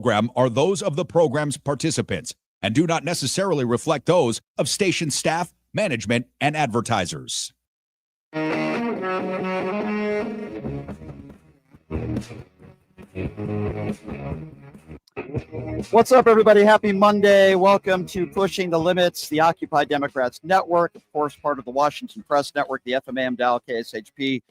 program are those of the program's participants and do not necessarily reflect those of station staff, management, and advertisers. What's up, everybody? Happy Monday. Welcome to Pushing the Limits, the Occupy Democrats Network, of course, part of the Washington Press Network, the FMAM Dow KSHP,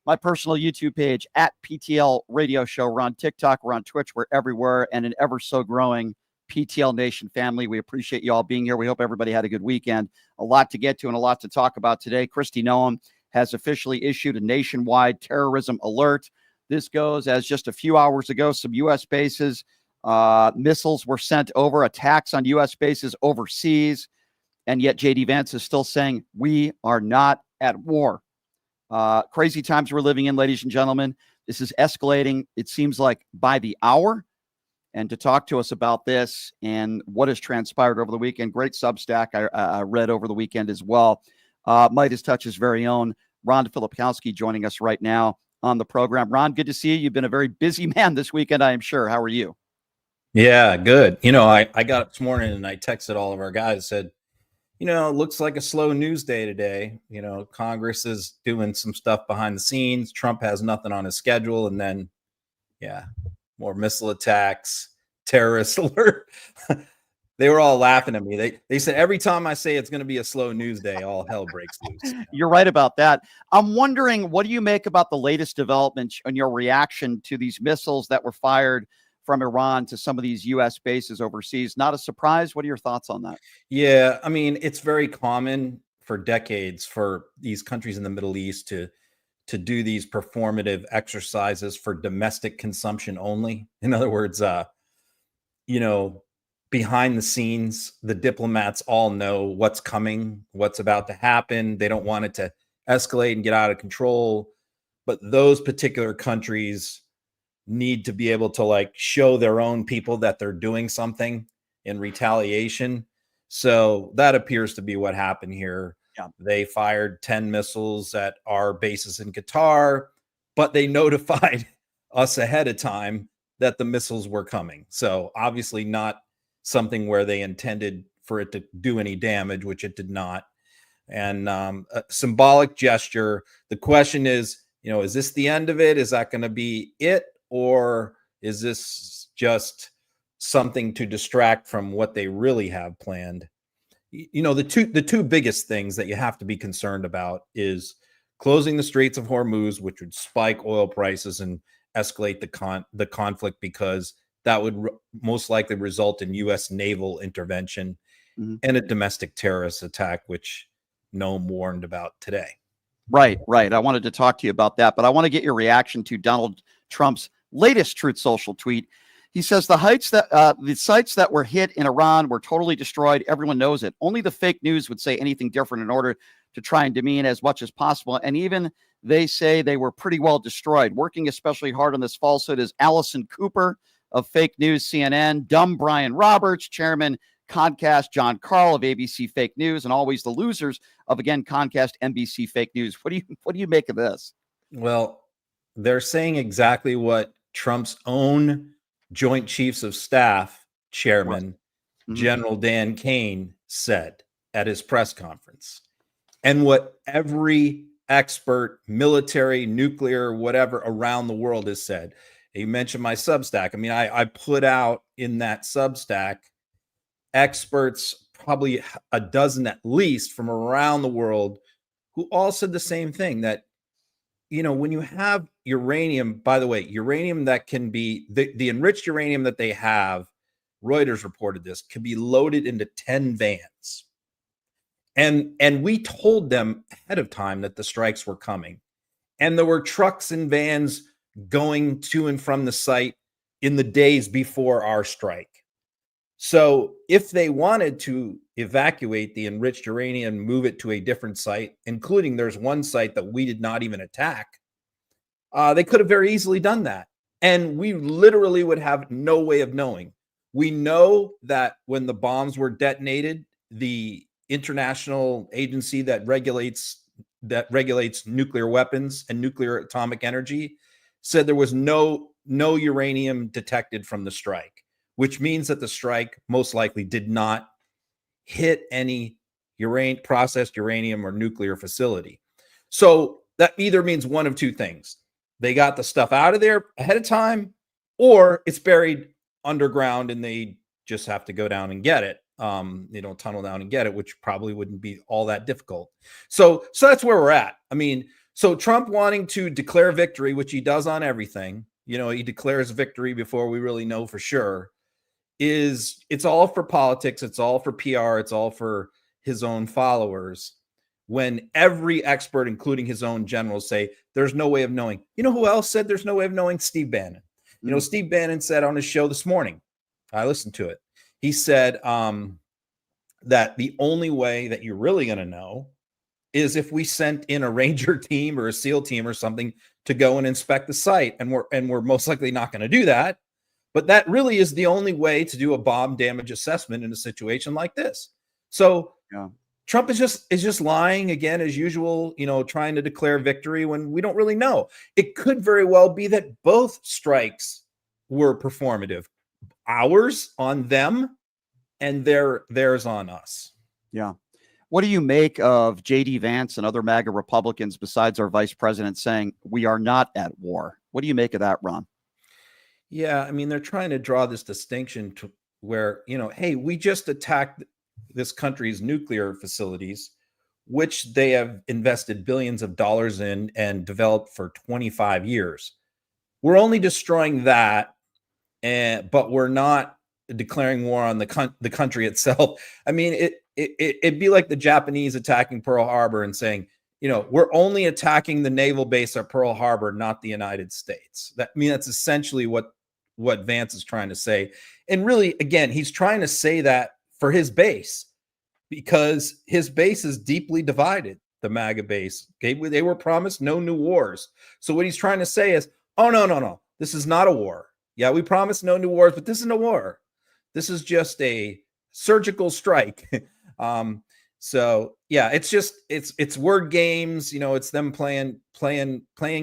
my personal YouTube page at PTL Radio Show. We're on TikTok, we're on Twitch, we're everywhere, and an ever so growing PTL Nation family. We appreciate you all being here. We hope everybody had a good weekend. A lot to get to and a lot to talk about today. Kristi Noem has officially issued a nationwide terrorism alert. This goes as just a few hours ago, some U.S. bases, missiles were sent over, attacks on U.S. bases overseas, and yet JD Vance is still saying we are not at war. Crazy times we're living in, ladies and gentlemen. This is escalating, it seems like, by the hour. And to talk to us about this and what has transpired over the weekend, great Substack I read over the weekend as well. Midas Touch's very own Ron Filipkowski joining us right now on the program. Ron, good to see you. You've been a very busy man this weekend, I am sure. How are you? Yeah, good. You know, I got up this morning and I texted all of our guys, said, you know, it looks like a slow news day today. You know, Congress is doing some stuff behind the scenes. Trump has nothing on his schedule. And then, yeah, more missile attacks, terrorist alert. They were all laughing at me. They said every time I say it's going to be a slow news day, all hell breaks loose. You know? You're right about that. I'm wondering, what do you make about the latest developments and your reaction to these missiles that were fired from Iran to some of these U.S. bases overseas? Not a surprise. What are your thoughts on that? Yeah, I mean, it's very common for decades for these countries in the Middle East to do these performative exercises for domestic consumption only. In other words, you know, behind the scenes, the diplomats all know what's coming, what's about to happen. They don't want it to escalate and get out of control. But those particular countries need to be able to like show their own people that they're doing something in retaliation. So that appears to be what happened here. Yeah. They fired 10 missiles at our bases in Qatar, but they notified us ahead of time that the missiles were coming. So obviously not something where they intended for it to do any damage, which it did not. And a symbolic gesture. The question is, you know, is this the end of it? Is that going to be it? Or is this just something to distract from what they really have planned? You know, the two biggest things that you have to be concerned about is closing the Straits of Hormuz, which would spike oil prices and escalate the conflict, because that would most likely result in U.S. naval intervention and a domestic terrorist attack, which Noem warned about today. Right. I wanted to talk to you about that, but I want to get your reaction to Donald Trump's latest Truth Social tweet. He says the sites that were hit in Iran were totally destroyed. Everyone knows it. Only the fake news would say anything different in order to try and demean as much as possible. And even they say they were pretty well destroyed. Working especially hard on this falsehood is Allison Cooper of Fake News CNN, Dumb Brian Roberts, Chairman Comcast John Carl of ABC Fake News, and always the losers of, again, Comcast NBC Fake News. What do you make of this? Well, they're saying exactly what Trump's own Joint Chiefs of Staff Chairman, General Dan Kane, said at his press conference, and what every expert, military, nuclear, whatever around the world has said. You mentioned my Substack. I mean, I put out in that Substack experts, probably a dozen at least from around the world, who all said the same thing, that, you know, when you have uranium, by the way, uranium that can be, the enriched uranium that they have, Reuters reported this, can be loaded into 10 vans. And we told them ahead of time that the strikes were coming. And there were trucks and vans going to and from the site in the days before our strike. So if they wanted to evacuate the enriched uranium, move it to a different site, including there's one site that we did not even attack, they could have very easily done that. And we literally would have no way of knowing. We know that when the bombs were detonated, the international agency that regulates nuclear weapons and nuclear atomic energy said there was no uranium detected from the strike. which means that the strike most likely did not hit any processed uranium or nuclear facility. So that either means one of two things. They got the stuff out of there ahead of time, or it's buried underground and they just have to go down and get it. Tunnel down and get it, which probably wouldn't be all that difficult. So that's where we're at. I mean, so Trump wanting to declare victory, which he does on everything, he declares victory before we really know for sure, it's all for politics. It's all for PR. It's all for his own followers. When every expert, including his own generals, say there's no way of knowing. You know who else said there's no way of knowing? Steve Bannon. Steve Bannon said on his show this morning, I listened to it. He said that the only way that you're really going to know is if we sent in a Ranger team or a SEAL team or something to go and inspect the site. And we're most likely not going to do that. But that really is the only way to do a bomb damage assessment in a situation like this. So yeah. Trump is just lying again, as usual, trying to declare victory when we don't really know. It could very well be that both strikes were performative. Ours on them and theirs on us. Yeah. What do you make of JD Vance and other MAGA Republicans besides our vice president saying we are not at war? What do you make of that, Ron? Yeah, I mean, they're trying to draw this distinction to where, hey, we just attacked this country's nuclear facilities, which they have invested billions of dollars in and developed for 25 years. We're only destroying that, but we're not declaring war on the country itself. I mean, it'd be like the Japanese attacking Pearl Harbor and saying, we're only attacking the naval base at Pearl Harbor, not the United States. That's essentially what Vance is trying to say. And really, again, he's trying to say that for his base, because his base is deeply divided, the MAGA base. They were promised no new wars. So what he's trying to say is, oh, no. This is not a war. Yeah, we promised no new wars, but this isn't a war. This is just a surgical strike. So yeah, it's word games. It's them playing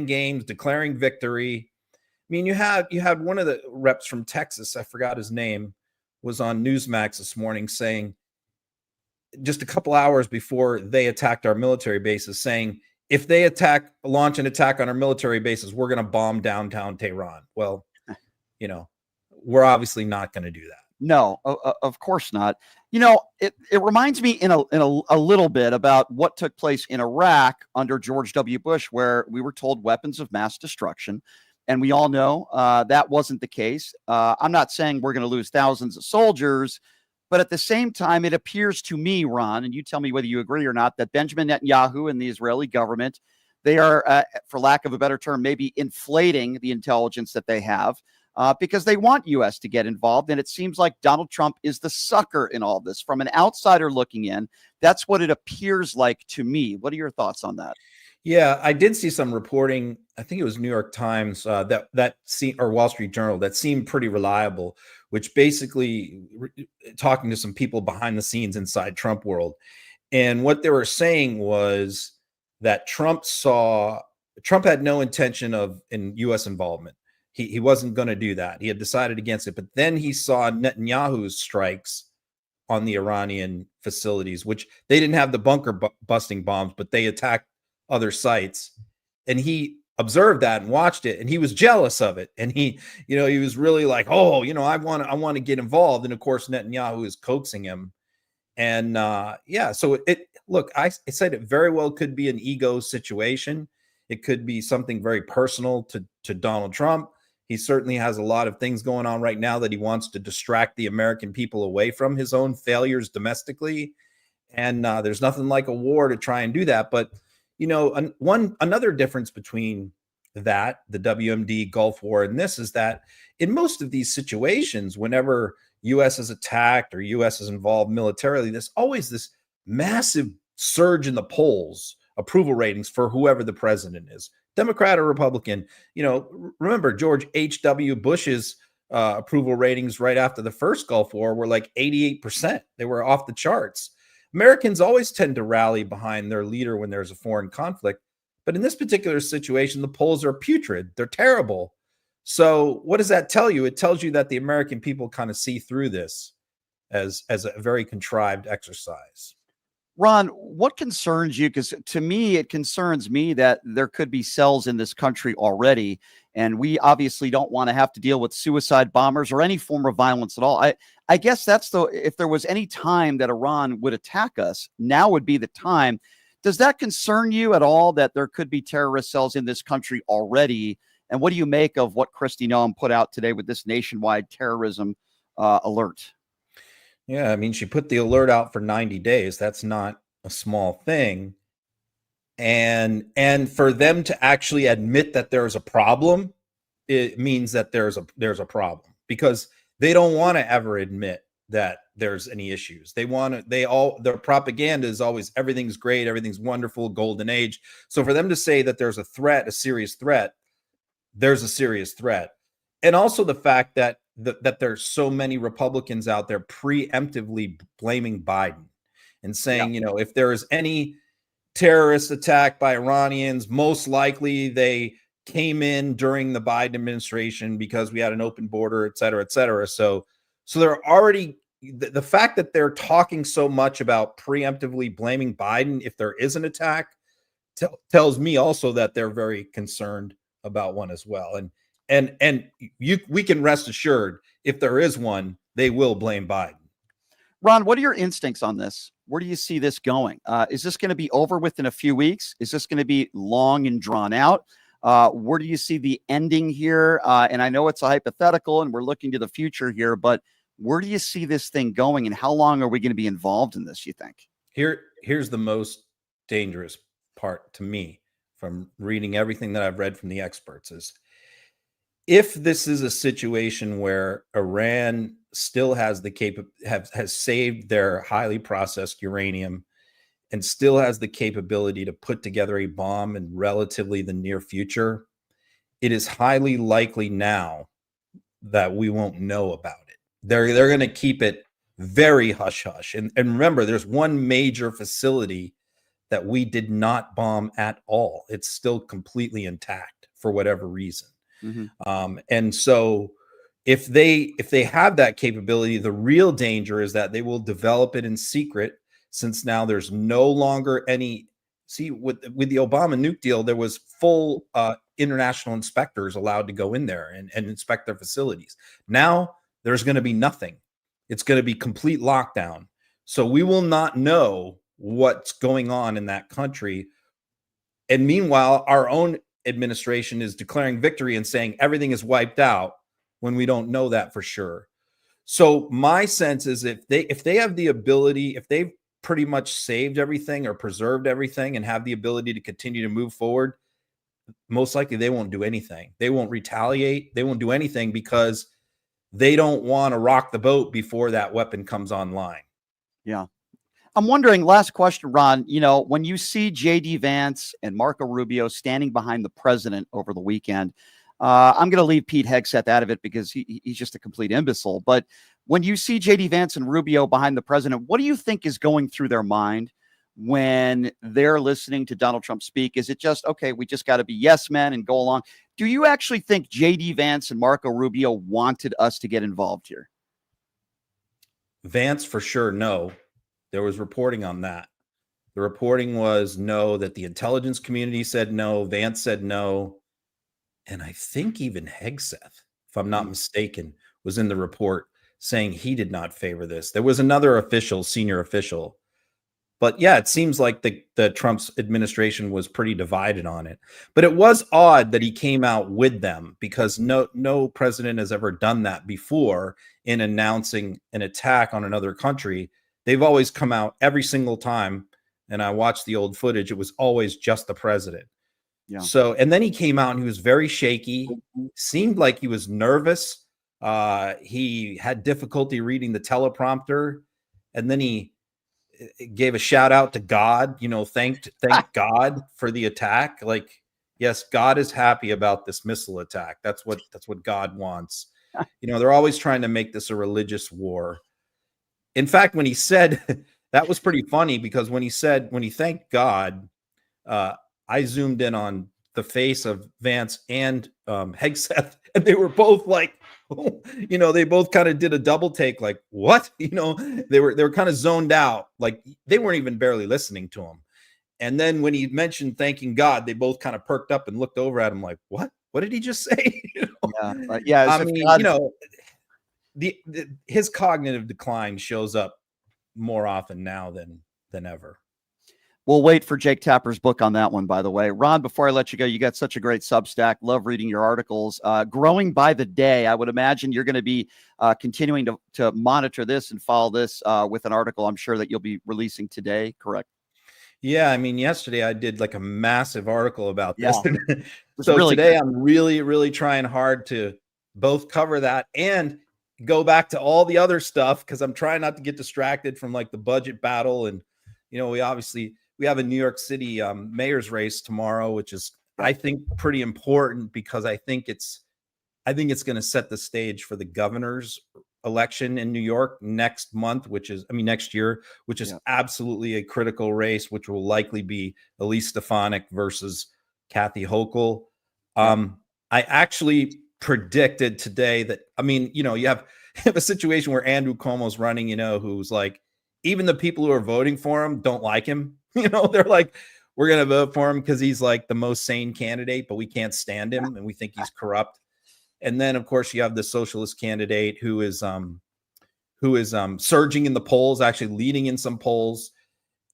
games, declaring victory. I mean, you had one of the reps from Texas, I forgot his name, was on Newsmax this morning saying, just a couple hours before they attacked our military bases, saying, if they launch an attack on our military bases, we're going to bomb downtown Tehran. Well, we're obviously not going to do that. No, of course not. It reminds me in a little bit about what took place in Iraq under George W. Bush, where we were told weapons of mass destruction. And we all know that wasn't the case. I'm not saying we're going to lose thousands of soldiers, but at the same time, it appears to me, Ron, and you tell me whether you agree or not, that Benjamin Netanyahu and the Israeli government, they are, for lack of a better term, maybe inflating the intelligence that they have because they want U.S. to get involved. And it seems like Donald Trump is the sucker in all this. From an outsider looking in, that's what it appears like to me. What are your thoughts on that? Yeah, I did see some reporting. I think it was New York Times or Wall Street Journal that seemed pretty reliable, which basically talking to some people behind the scenes inside Trump world. And what they were saying was that Trump had no intention in U.S. involvement. He wasn't going to do that. He had decided against it. But then he saw Netanyahu's strikes on the Iranian facilities, which they didn't have the bunker busting bombs, but they attacked other sites. And he observed that and watched it, and he was jealous of it. And he was really like, oh, I want to get involved. And of course, Netanyahu is coaxing him. And so I said it very well could be an ego situation. It could be something very personal to Donald Trump. He certainly has a lot of things going on right now that he wants to distract the American people away from his own failures domestically. And there's nothing like a war to try and do that. But another difference between that, the WMD Gulf War, and this is that in most of these situations, whenever U.S. is attacked or U.S. is involved militarily, there's always this massive surge in the polls, approval ratings for whoever the president is, Democrat or Republican. Remember George H.W. Bush's approval ratings right after the first Gulf War were like 88%. They were off the charts. Americans always tend to rally behind their leader when there's a foreign conflict. But in this particular situation, the polls are putrid. They're terrible. So what does that tell you? It tells you that the American people kind of see through this as a very contrived exercise. Ron, what concerns you? Because to me, it concerns me that there could be cells in this country already, and we obviously don't want to have to deal with suicide bombers or any form of violence at all. I guess that's if there was any time that Iran would attack us, now would be the time. Does that concern you at all that there could be terrorist cells in this country already? And what do you make of what Kristi Noem put out today with this nationwide terrorism alert? Yeah, I mean, she put the alert out for 90 days. That's not a small thing. And for them to actually admit that there's a problem, it means that there's a problem, because they don't want to ever admit that there's any issues. Their propaganda is always everything's great, everything's wonderful, golden age. So for them to say that there's a threat, a serious threat, there's a serious threat. And also the fact that there's so many Republicans out there preemptively blaming Biden and saying, if there is any terrorist attack by Iranians, most likely they came in during the Biden administration because we had an open border, et cetera, et cetera. So they're already, the fact that they're talking so much about preemptively blaming Biden if there is an attack tells me also that they're very concerned about one as well. And we can rest assured, if there is one, they will blame Biden. Ron, what are your instincts on this? Where do you see this going? Is this going to be over within a few weeks? Is this going to be long and drawn out? Where do you see the ending here? And I know it's a hypothetical and we're looking to the future here, but where do you see this thing going, and how long are we going to be involved in this, you think? Here's the most dangerous part to me from reading everything that I've read from the experts is, if this is a situation where Iran still has has saved their highly processed uranium and still has the capability to put together a bomb in relatively the near future, it is highly likely now that we won't know about it. They're going to keep it very hush hush. And remember, there's one major facility that we did not bomb at all. It's still completely intact for whatever reason. Mm-hmm. And so if they have that capability, the real danger is that they will develop it in secret, since now there's no longer any. See, with the Obama nuke deal, there was full international inspectors allowed to go in there and inspect their facilities. Now there's going to be nothing. It's going to be complete lockdown. So we will not know what's going on in that country. And meanwhile, our own administration is declaring victory and saying everything is wiped out when we don't know that for sure. So my sense is, if they have the ability, if they've pretty much saved everything or preserved everything and have the ability to continue to move forward, most likely they won't do anything. They won't retaliate. They won't do anything because they don't want to rock the boat before that weapon comes online. Yeah. I'm wondering, last question, Ron, when you see JD Vance and Marco Rubio standing behind the president over the weekend, I'm going to leave Pete Hegseth out of it because he's just a complete imbecile. But when you see JD Vance and Rubio behind the president, what do you think is going through their mind when they're listening to Donald Trump speak? Is it just, okay, we just got to be yes men and go along? Do you actually think JD Vance and Marco Rubio wanted us to get involved here? Vance, for sure, no. There was reporting on that. The reporting was no, that the intelligence community said no, Vance said no. And I think even Hegseth, if I'm not mistaken, was in the report saying he did not favor this. There was another official, senior official. But yeah, it seems like the Trump's administration was pretty divided on it. But it was odd that he came out with them, because no president has ever done that before in announcing an attack on another country. They've always come out every single time, and I watched the old footage, it was always just the president. Yeah. So, and then he came out and he was very shaky, seemed like he was nervous. He had difficulty reading the teleprompter, and then he gave a shout out to God, thanked God for the attack. Like, yes, God is happy about this missile attack. That's what God wants. They're always trying to make this a religious war. In fact, when he said, that was pretty funny, because when he thanked God, I zoomed in on the face of Vance and Hegseth, and they were both like, they both kind of did a double take, like, what? They were kind of zoned out, like they weren't even barely listening to him. And then when he mentioned thanking God, they both kind of perked up and looked over at him like, what? What did he just say? Yeah. I mean, his cognitive decline shows up more often now than ever. We'll wait for Jake Tapper's book on that one, by the way. Ron, before I let you go, you got such a great Substack. Love reading your articles. Growing by the day, I would imagine you're going to be continuing to monitor this and follow this with an article I'm sure that you'll be releasing today, correct? Yeah, I mean, yesterday I did like a massive article about this. Yeah. So really today good. I'm really, really trying hard to both cover that and go back to all the other stuff, because I'm trying not to get distracted from like the budget battle. And, we have a New York City mayor's race tomorrow, which is, I think, pretty important, because I think it's going to set the stage for the governor's election in New York next year, which is absolutely a critical race, which will likely be Elise Stefanik versus Kathy Hochul. I actually predicted today that, you have a situation where Andrew Cuomo's running, who's like, even the people who are voting for him don't like him. They're like, we're going to vote for him because he's like the most sane candidate, but we can't stand him and we think he's corrupt. And then, of course, you have the socialist candidate who is surging in the polls, actually leading in some polls.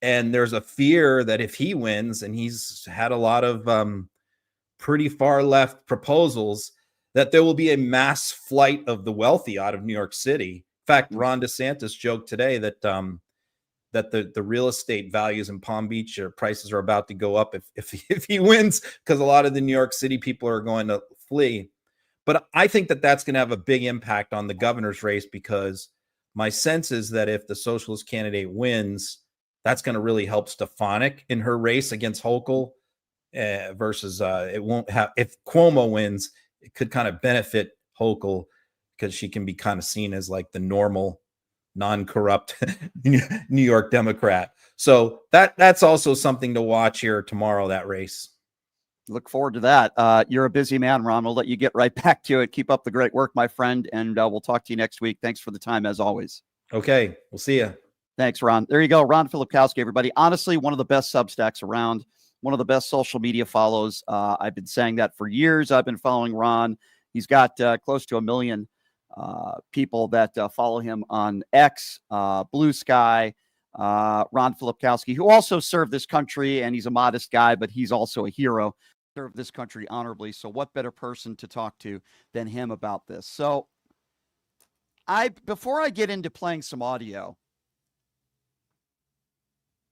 And there's a fear that if he wins, and he's had a lot of pretty far left proposals, that there will be a mass flight of the wealthy out of New York City. In fact, Ron DeSantis joked today that the real estate values in Palm Beach prices are about to go up if he wins, because a lot of the New York City people are going to flee. But I think that that's going to have a big impact on the governor's race, because my sense is that if the socialist candidate wins, that's going to really help Stefanik in her race against Hochul, versus it won't have, if Cuomo wins, it could kind of benefit Hochul, because she can be kind of seen as like the normal, non-corrupt New York Democrat. So that's also something to watch here tomorrow, that race. Look forward to that. You're a busy man, Ron. We'll let you get right back to it. Keep up the great work, my friend, and we'll talk to you next week. Thanks for the time, as always. Okay, we'll see you. Thanks, Ron. There you go. Ron Filipkowski, everybody. Honestly, one of the best Substacks around, one of the best social media follows. I've been saying that for years. I've been following Ron. He's got close to 1 million people that follow him on X, Blue Sky. Ron Filipkowski, who also served this country, and he's a modest guy, but he's also a hero. Served this country honorably. So what better person to talk to than him about this? So before I get into playing some audio,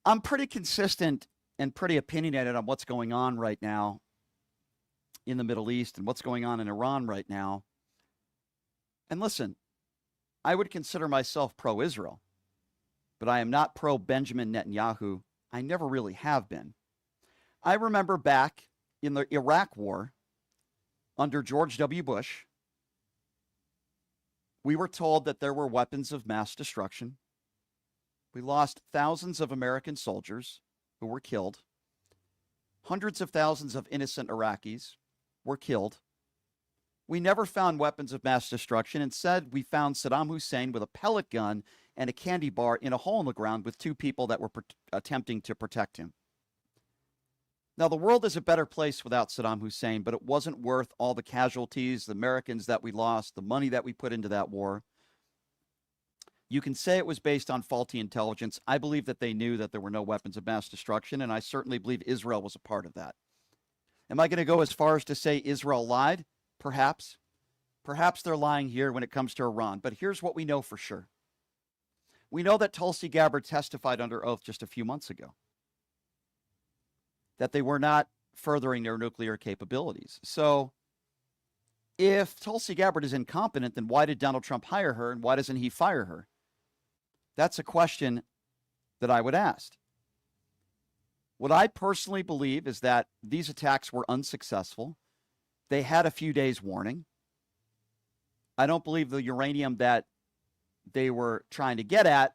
I'm pretty consistent and pretty opinionated on what's going on right now in the Middle East and what's going on in Iran right now. And listen, I would consider myself pro-Israel, but I am not pro-Benjamin Netanyahu. I never really have been. I remember back in the Iraq War under George W. Bush, we were told that there were weapons of mass destruction. We lost thousands of American soldiers who were killed. Hundreds of thousands of innocent Iraqis were killed. We never found weapons of mass destruction. Instead, we found Saddam Hussein with a pellet gun and a candy bar in a hole in the ground with two people that were attempting to protect him. Now, the world is a better place without Saddam Hussein, but it wasn't worth all the casualties, the Americans that we lost, the money that we put into that war. You can say it was based on faulty intelligence. I believe that they knew that there were no weapons of mass destruction, and I certainly believe Israel was a part of that. Am I going to go as far as to say Israel lied? Perhaps. Perhaps they're lying here when it comes to Iran. But here's what we know for sure. We know that Tulsi Gabbard testified under oath just a few months ago that they were not furthering their nuclear capabilities. So if Tulsi Gabbard is incompetent, then why did Donald Trump hire her, and why doesn't he fire her? That's a question that I would ask. What I personally believe is that these attacks were unsuccessful. They had a few days warning. I don't believe the uranium that they were trying to get at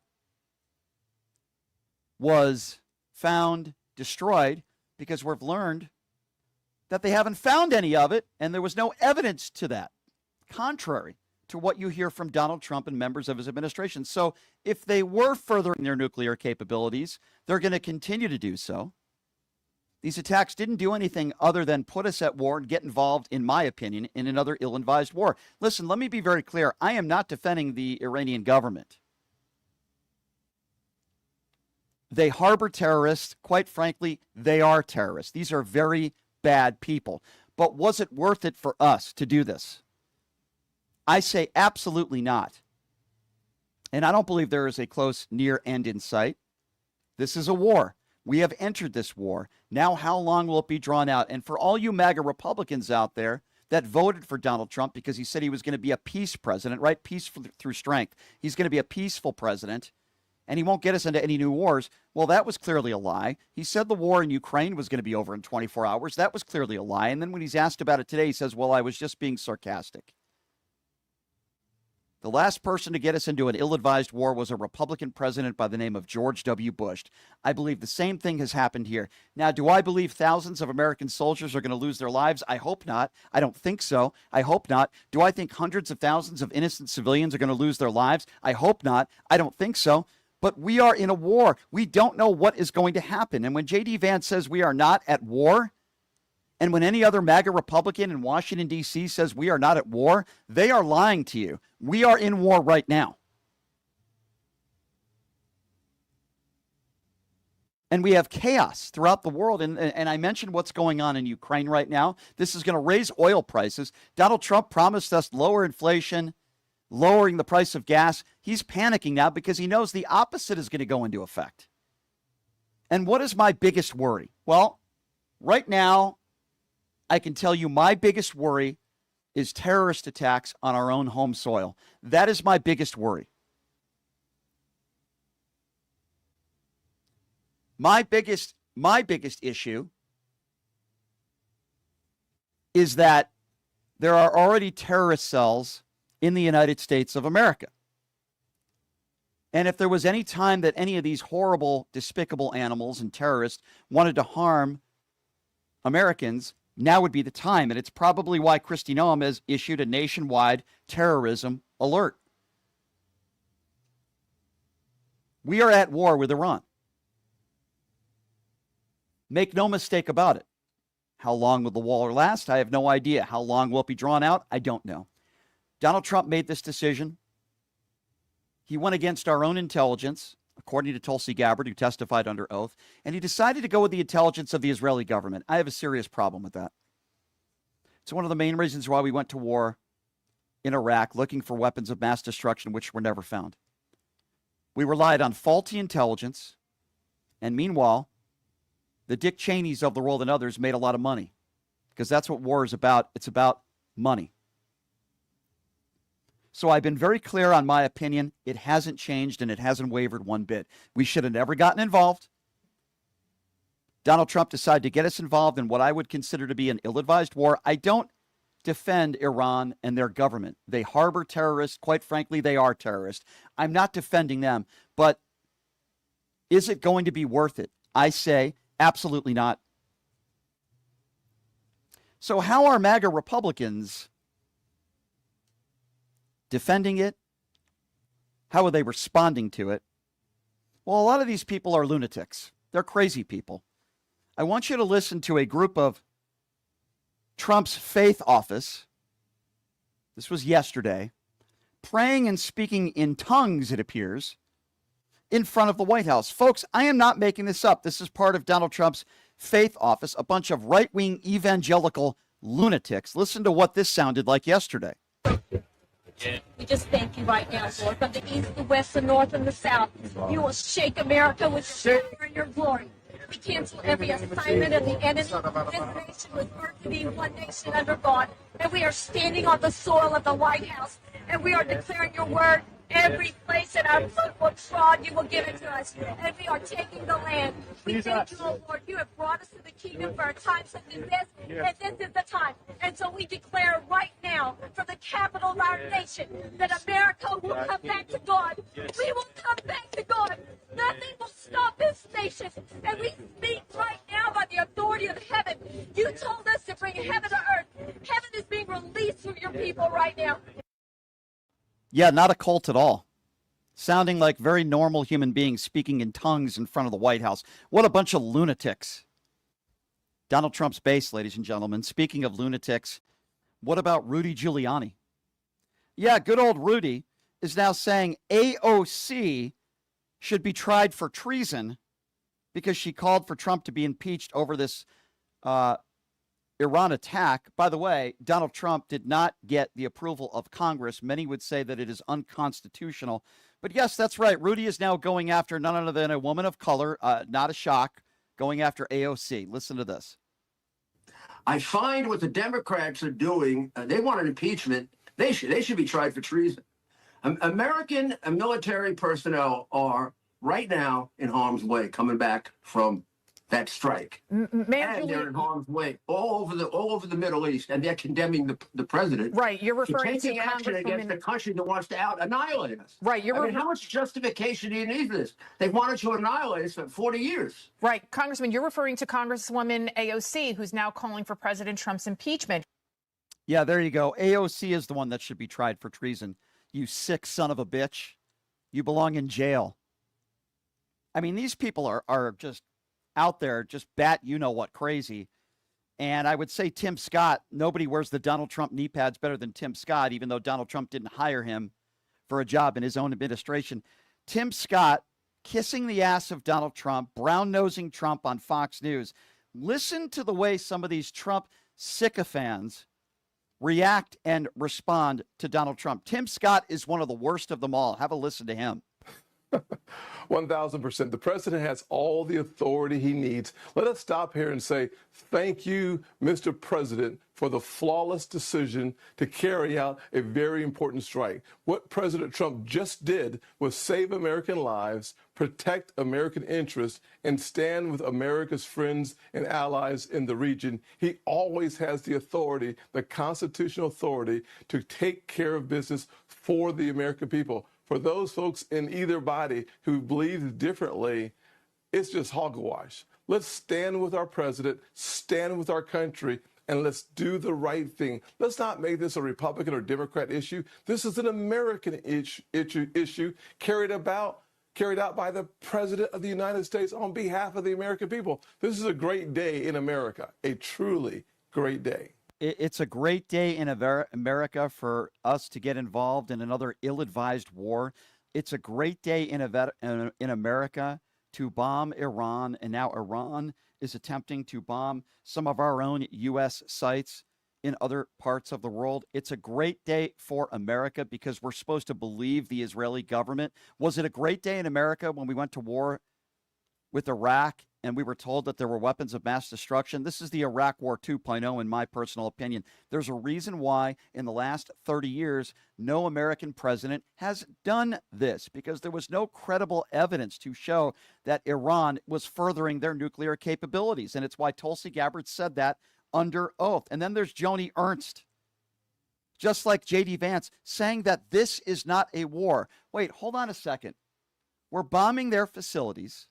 was found, destroyed, because we've learned that they haven't found any of it, and there was no evidence to that, contrary to what you hear from Donald Trump and members of his administration. So if they were furthering their nuclear capabilities, they're going to continue to do so. These attacks didn't do anything other than put us at war and get involved, in my opinion, in another ill-advised war. Listen, let me be very clear. I am not defending the Iranian government. They harbor terrorists. Quite frankly, they are terrorists. These are very bad people. But was it worth it for us to do this? I say absolutely not. And I don't believe there is a close, near end in sight. This is a war. We have entered this war. Now, how long will it be drawn out? And for all you MAGA Republicans out there that voted for Donald Trump because he said he was going to be a peace president, right? Peace through strength. He's going to be a peaceful president, and he won't get us into any new wars. Well, that was clearly a lie. He said the war in Ukraine was going to be over in 24 hours. That was clearly a lie. And then when he's asked about it today, he says, well, I was just being sarcastic. The last person to get us into an ill-advised war was a Republican president by the name of George W. Bush. I believe the same thing has happened here. Now, do I believe thousands of American soldiers are going to lose their lives? I hope not. I don't think so. I hope not. Do I think hundreds of thousands of innocent civilians are going to lose their lives? I hope not. I don't think so. But we are in a war. We don't know what is going to happen. And when JD Vance says we are not at war, and when any other MAGA Republican in Washington, D.C. says we are not at war, they are lying to you. We are in war right now. And we have chaos throughout the world. And I mentioned what's going on in Ukraine right now. This is going to raise oil prices. Donald Trump promised us lower inflation, lowering the price of gas. He's panicking now because he knows the opposite is going to go into effect. And what is my biggest worry? Well, right now, I can tell you my biggest worry is terrorist attacks on our own home soil. That is my biggest worry. My biggest issue is that there are already terrorist cells in the United States of America. And if there was any time that any of these horrible, despicable animals and terrorists wanted to harm Americans, now would be the time. And it's probably why Kristi Noem has issued a nationwide terrorism alert. We are at war with Iran. Make no mistake about it. How long will the war last? I have no idea. How long will it be drawn out? I don't know. Donald Trump made this decision. He went against our own intelligence, according to Tulsi Gabbard, who testified under oath, and he decided to go with the intelligence of the Israeli government. I have a serious problem with that. It's one of the main reasons why we went to war in Iraq, looking for weapons of mass destruction, which were never found. We relied on faulty intelligence, and meanwhile, the Dick Cheneys of the world and others made a lot of money, because that's what war is about. It's about money. So I've been very clear on my opinion. It hasn't changed and it hasn't wavered one bit. We should have never gotten involved. Donald Trump decided to get us involved in what I would consider to be an ill-advised war. I don't defend Iran and their government. They harbor terrorists. Quite frankly, they are terrorists. I'm not defending them. But is it going to be worth it? I say absolutely not. So how are MAGA Republicans defending it? How are they responding to it? Well, a lot of these people are lunatics. They're crazy people. I want you to listen to a group of Trump's faith office. This was yesterday, praying and speaking in tongues, it appears, in front of the White House. Folks, I am not making this up. This is part of Donald Trump's faith office, a bunch of right-wing evangelical lunatics. Listen to what this sounded like yesterday. We just thank you right now, Lord, from the east, the west, the north, and the south. You will shake America with your power and your glory. We cancel every assignment of the enemy. This nation was birthed to be one nation under God, and we are standing on the soil of the White House, and we are declaring your word. Every place that our foot will trod, you will give it to us. And we are taking the land. We thank you, oh Lord. You have brought us to the kingdom for a time such as this, and this is the time. And so we declare right now, from the capital of our nation, that America will come back to God. We will come back to God. Nothing will stop this nation. And we speak right now by the authority of heaven. You told us to you, heaven to earth. Heaven is being released from your people right now. Yeah, not a cult at all. Sounding like very normal human beings speaking in tongues in front of the White House. What a bunch of lunatics. Donald Trump's base, ladies and gentlemen. Speaking of lunatics, what about Rudy Giuliani? Yeah, good old Rudy is now saying AOC should be tried for treason because she called for Trump to be impeached over this Iran attack. By the way, Donald Trump did not get the approval of Congress. Many would say that it is unconstitutional. But yes, that's right. Rudy is now going after none other than a woman of color, not a shock, going after AOC. Listen to this. I find what the Democrats are doing, they want an impeachment. They should be tried for treason. American military personnel are right now in harm's way coming back from that strike. And they're in harm's way all over the Middle East, and they're condemning the president. Right, you're referring to action against the country that wants to annihilate us. Right, how much justification do you need for this? They've wanted to annihilate us for 40 years. Right, Congressman, you're referring to Congresswoman AOC, who's now calling for President Trump's impeachment. Yeah, there you go. AOC is the one that should be tried for treason. You sick son of a bitch. You belong in jail. I mean, these people are just out there, just bat you-know-what crazy. And I would say Tim Scott, nobody wears the Donald Trump knee pads better than Tim Scott, even though Donald Trump didn't hire him for a job in his own administration. Tim Scott kissing the ass of Donald Trump, brown-nosing Trump on Fox News. Listen to the way some of these Trump sycophants react and respond to Donald Trump. Tim Scott is one of the worst of them all. Have a listen to him. 1,000%. The president has all the authority he needs. Let us stop here and say, thank you, Mr. President, for the flawless decision to carry out a very important strike. What President Trump just did was save American lives, protect American interests, and stand with America's friends and allies in the region. He always has the authority, the constitutional authority, to take care of business for the American people. For those folks in either body who believe differently, it's just hogwash. Let's stand with our president, stand with our country, and let's do the right thing. Let's not make this a Republican or Democrat issue. This is an American issue carried out by the President of the United States on behalf of the American people. This is a great day in America, a truly great day. It's a great day in America for us to get involved in another ill-advised war. It's a great day in America to bomb Iran, and now Iran is attempting to bomb some of our own U.S. sites in other parts of the world. It's a great day for America because we're supposed to believe the Israeli government. Was it a great day in America when we went to war with Iraq and we were told that there were weapons of mass destruction? This is the Iraq War 2.0, in my personal opinion. There's a reason why in the last 30 years, no American president has done this, because there was no credible evidence to show that Iran was furthering their nuclear capabilities. And it's why Tulsi Gabbard said that under oath. And then there's Giuliani Ernst, just like JD Vance, saying that this is not a war. Wait, hold on a second. We're bombing their facilities.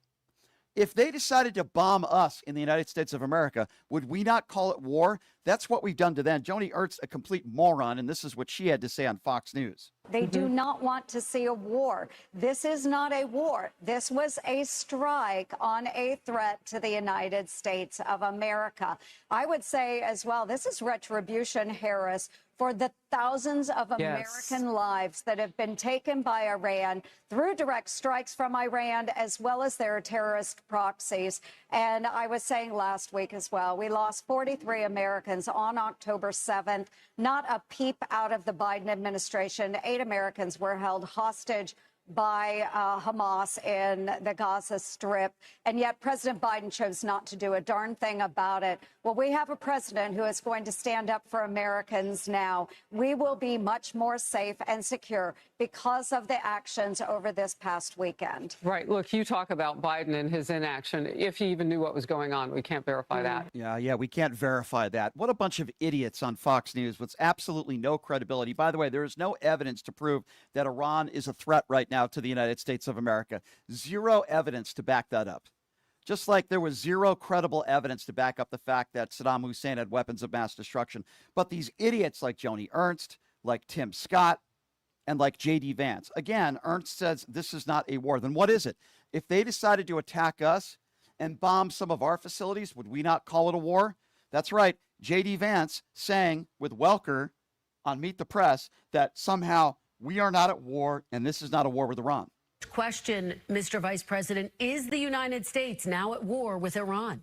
If they decided to bomb us in the United States of America, would we not call it war? That's what we've done to them. Giuliani Ernst, a complete moron, and this is what she had to say on Fox News. They do not want to see a war. This is not a war. This was a strike on a threat to the United States of America. I would say as well, this is retribution, Harris, for the thousands of American lives that have been taken by Iran through direct strikes from Iran, as well as their terrorist proxies. And I was saying last week as well, we lost 43 Americans on October 7th. Not a peep out of the Biden administration. 8 Americans were held hostage by Hamas in the Gaza Strip. And yet President Biden chose not to do a darn thing about it. Well, we have a president who is going to stand up for Americans now. We will be much more safe and secure because of the actions over this past weekend. Right. Look, you talk about Biden and his inaction. If he even knew what was going on, we can't verify that. Yeah, we can't verify that. What a bunch of idiots on Fox News with absolutely no credibility. By the way, there is no evidence to prove that Iran is a threat right now to the United States of America. Zero evidence to back that up. Just like there was zero credible evidence to back up the fact that Saddam Hussein had weapons of mass destruction. But these idiots like Giuliani Ernst, like Tim Scott, and like JD Vance. Again, Ernst says this is not a war. Then what is it? If they decided to attack us and bomb some of our facilities, would we not call it a war? That's right. JD Vance saying with Welker on Meet the Press that somehow we are not at war and this is not a war with Iran. Question, Mr. Vice President, is the United States now at war with Iran?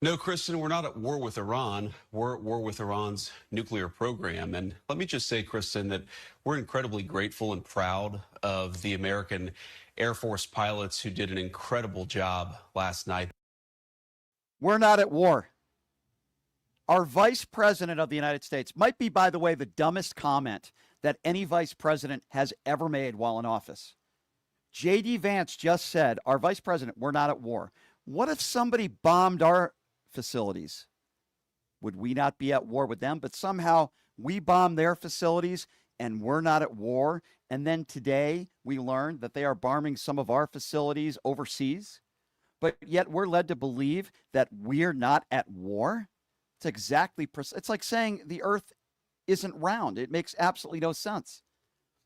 No, Kristen, we're not at war with Iran. We're at war with Iran's nuclear program. And let me just say, Kristen, that we're incredibly grateful and proud of the American Air Force pilots who did an incredible job last night. We're not at war. Our vice president of the United States might be, by the way, the dumbest comment that any vice president has ever made while in office. JD Vance just said, our vice president, we're not at war. What if somebody bombed our facilities? Would we not be at war with them? But somehow we bomb their facilities and we're not at war. And then today we learned that they are bombing some of our facilities overseas. But yet we're led to believe that we're not at war. It's exactly, it's like saying the earth isn't round. It makes absolutely no sense.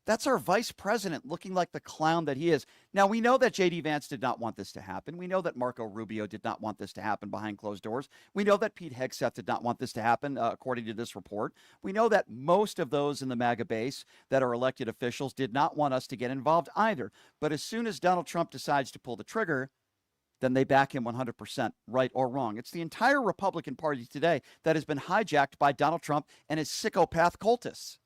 That's our vice president looking like the clown that he is. Now, we know that JD Vance did not want this to happen. We know that Marco Rubio did not want this to happen behind closed doors. We know that Pete Hegseth did not want this to happen, according to this report. We know that most of those in the MAGA base that are elected officials did not want us to get involved either. But as soon as Donald Trump decides to pull the trigger, then they back him 100%, right or wrong. It's the entire Republican Party today that has been hijacked by Donald Trump and his psychopath cultists.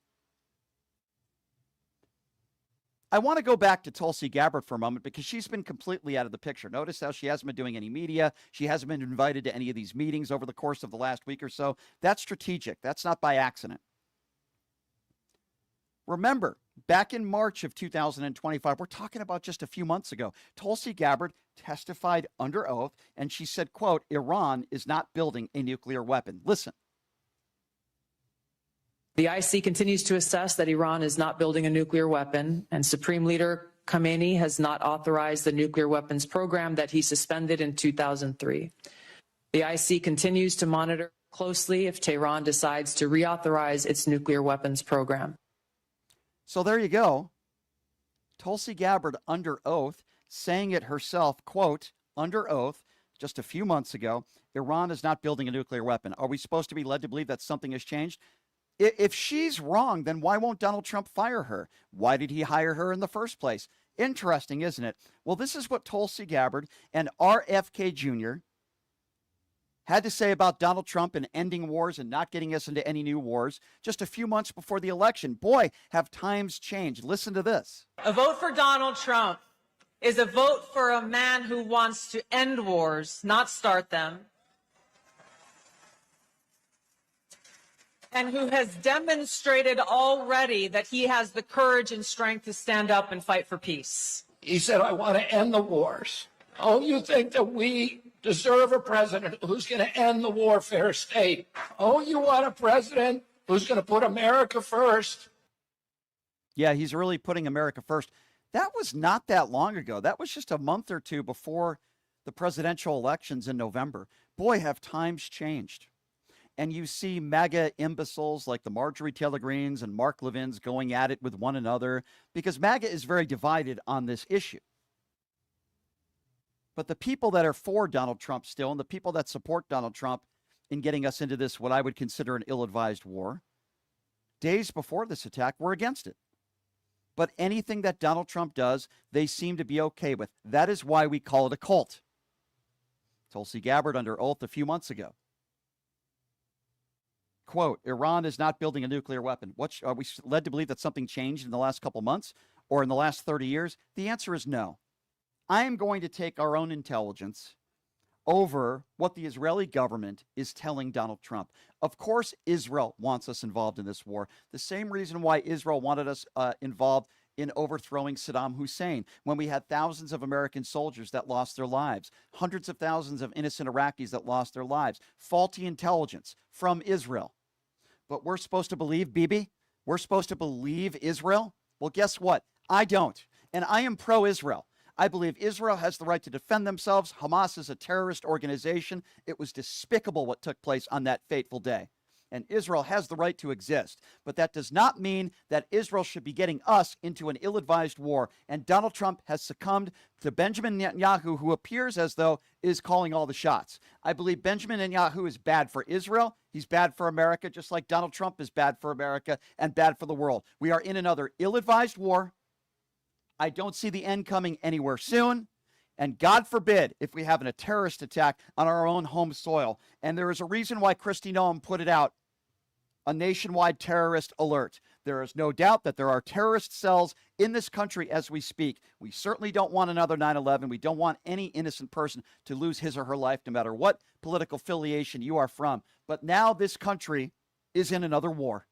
I want to go back to Tulsi Gabbard for a moment because she's been completely out of the picture. Notice how she hasn't been doing any media. She hasn't been invited to any of these meetings over the course of the last week or so. That's strategic. That's not by accident. Remember, back in March of 2025, we're talking about just a few months ago, Tulsi Gabbard testified under oath, and she said, quote, Iran is not building a nuclear weapon. Listen. The IC continues to assess that Iran is not building a nuclear weapon, and Supreme Leader Khamenei has not authorized the nuclear weapons program that he suspended in 2003. The IC continues to monitor closely if Tehran decides to reauthorize its nuclear weapons program. So there you go. Tulsi Gabbard under oath, saying it herself, quote, under oath, just a few months ago, Iran is not building a nuclear weapon. Are we supposed to be led to believe that something has changed? If she's wrong, then why won't Donald Trump fire her? Why did he hire her in the first place? Interesting, isn't it? Well, this is what Tulsi Gabbard and RFK Jr. had to say about Donald Trump and ending wars and not getting us into any new wars just a few months before the election. Boy, have times changed. Listen to this. A vote for Donald Trump is a vote for a man who wants to end wars, not start them, and who has demonstrated already that he has the courage and strength to stand up and fight for peace. He said, I want to end the wars. Oh, you think that we deserve a president who's going to end the warfare state? Oh, you want a president who's going to put America first? Yeah, he's really putting America first. That was not that long ago. That was just a month or two before the presidential elections in November. Boy, have times changed. And you see MAGA imbeciles like the Marjorie Taylor Greens and Mark Levins going at it with one another because MAGA is very divided on this issue. But the people that are for Donald Trump still and the people that support Donald Trump in getting us into this, what I would consider an ill-advised war, days before this attack, were against it. But anything that Donald Trump does, they seem to be okay with. That is why we call it a cult. Tulsi Gabbard under oath a few months ago. Quote, Iran is not building a nuclear weapon. Are we led to believe that something changed in the last couple months or in the last 30 years? The answer is no. I am going to take our own intelligence over what the Israeli government is telling Donald Trump. Of course, Israel wants us involved in this war. The same reason why Israel wanted us involved in overthrowing Saddam Hussein when we had thousands of American soldiers that lost their lives, hundreds of thousands of innocent Iraqis that lost their lives, faulty intelligence from Israel. But we're supposed to believe, Bibi? We're supposed to believe Israel? Well, guess what? I don't. And I am pro-Israel. I believe Israel has the right to defend themselves. Hamas is a terrorist organization. It was despicable what took place on that fateful day. And Israel has the right to exist. But that does not mean that Israel should be getting us into an ill-advised war. And Donald Trump has succumbed to Benjamin Netanyahu, who appears as though is calling all the shots. I believe Benjamin Netanyahu is bad for Israel. He's bad for America, just like Donald Trump is bad for America and bad for the world. We are in another ill-advised war. I don't see the end coming anywhere soon. And God forbid if we have a terrorist attack on our own home soil. And there is a reason why Kristi Noem put it out, a nationwide terrorist alert. There is no doubt that there are terrorist cells in this country as we speak. We certainly don't want another 9/11. We don't want any innocent person to lose his or her life, no matter what political affiliation you are from. But now this country is in another war.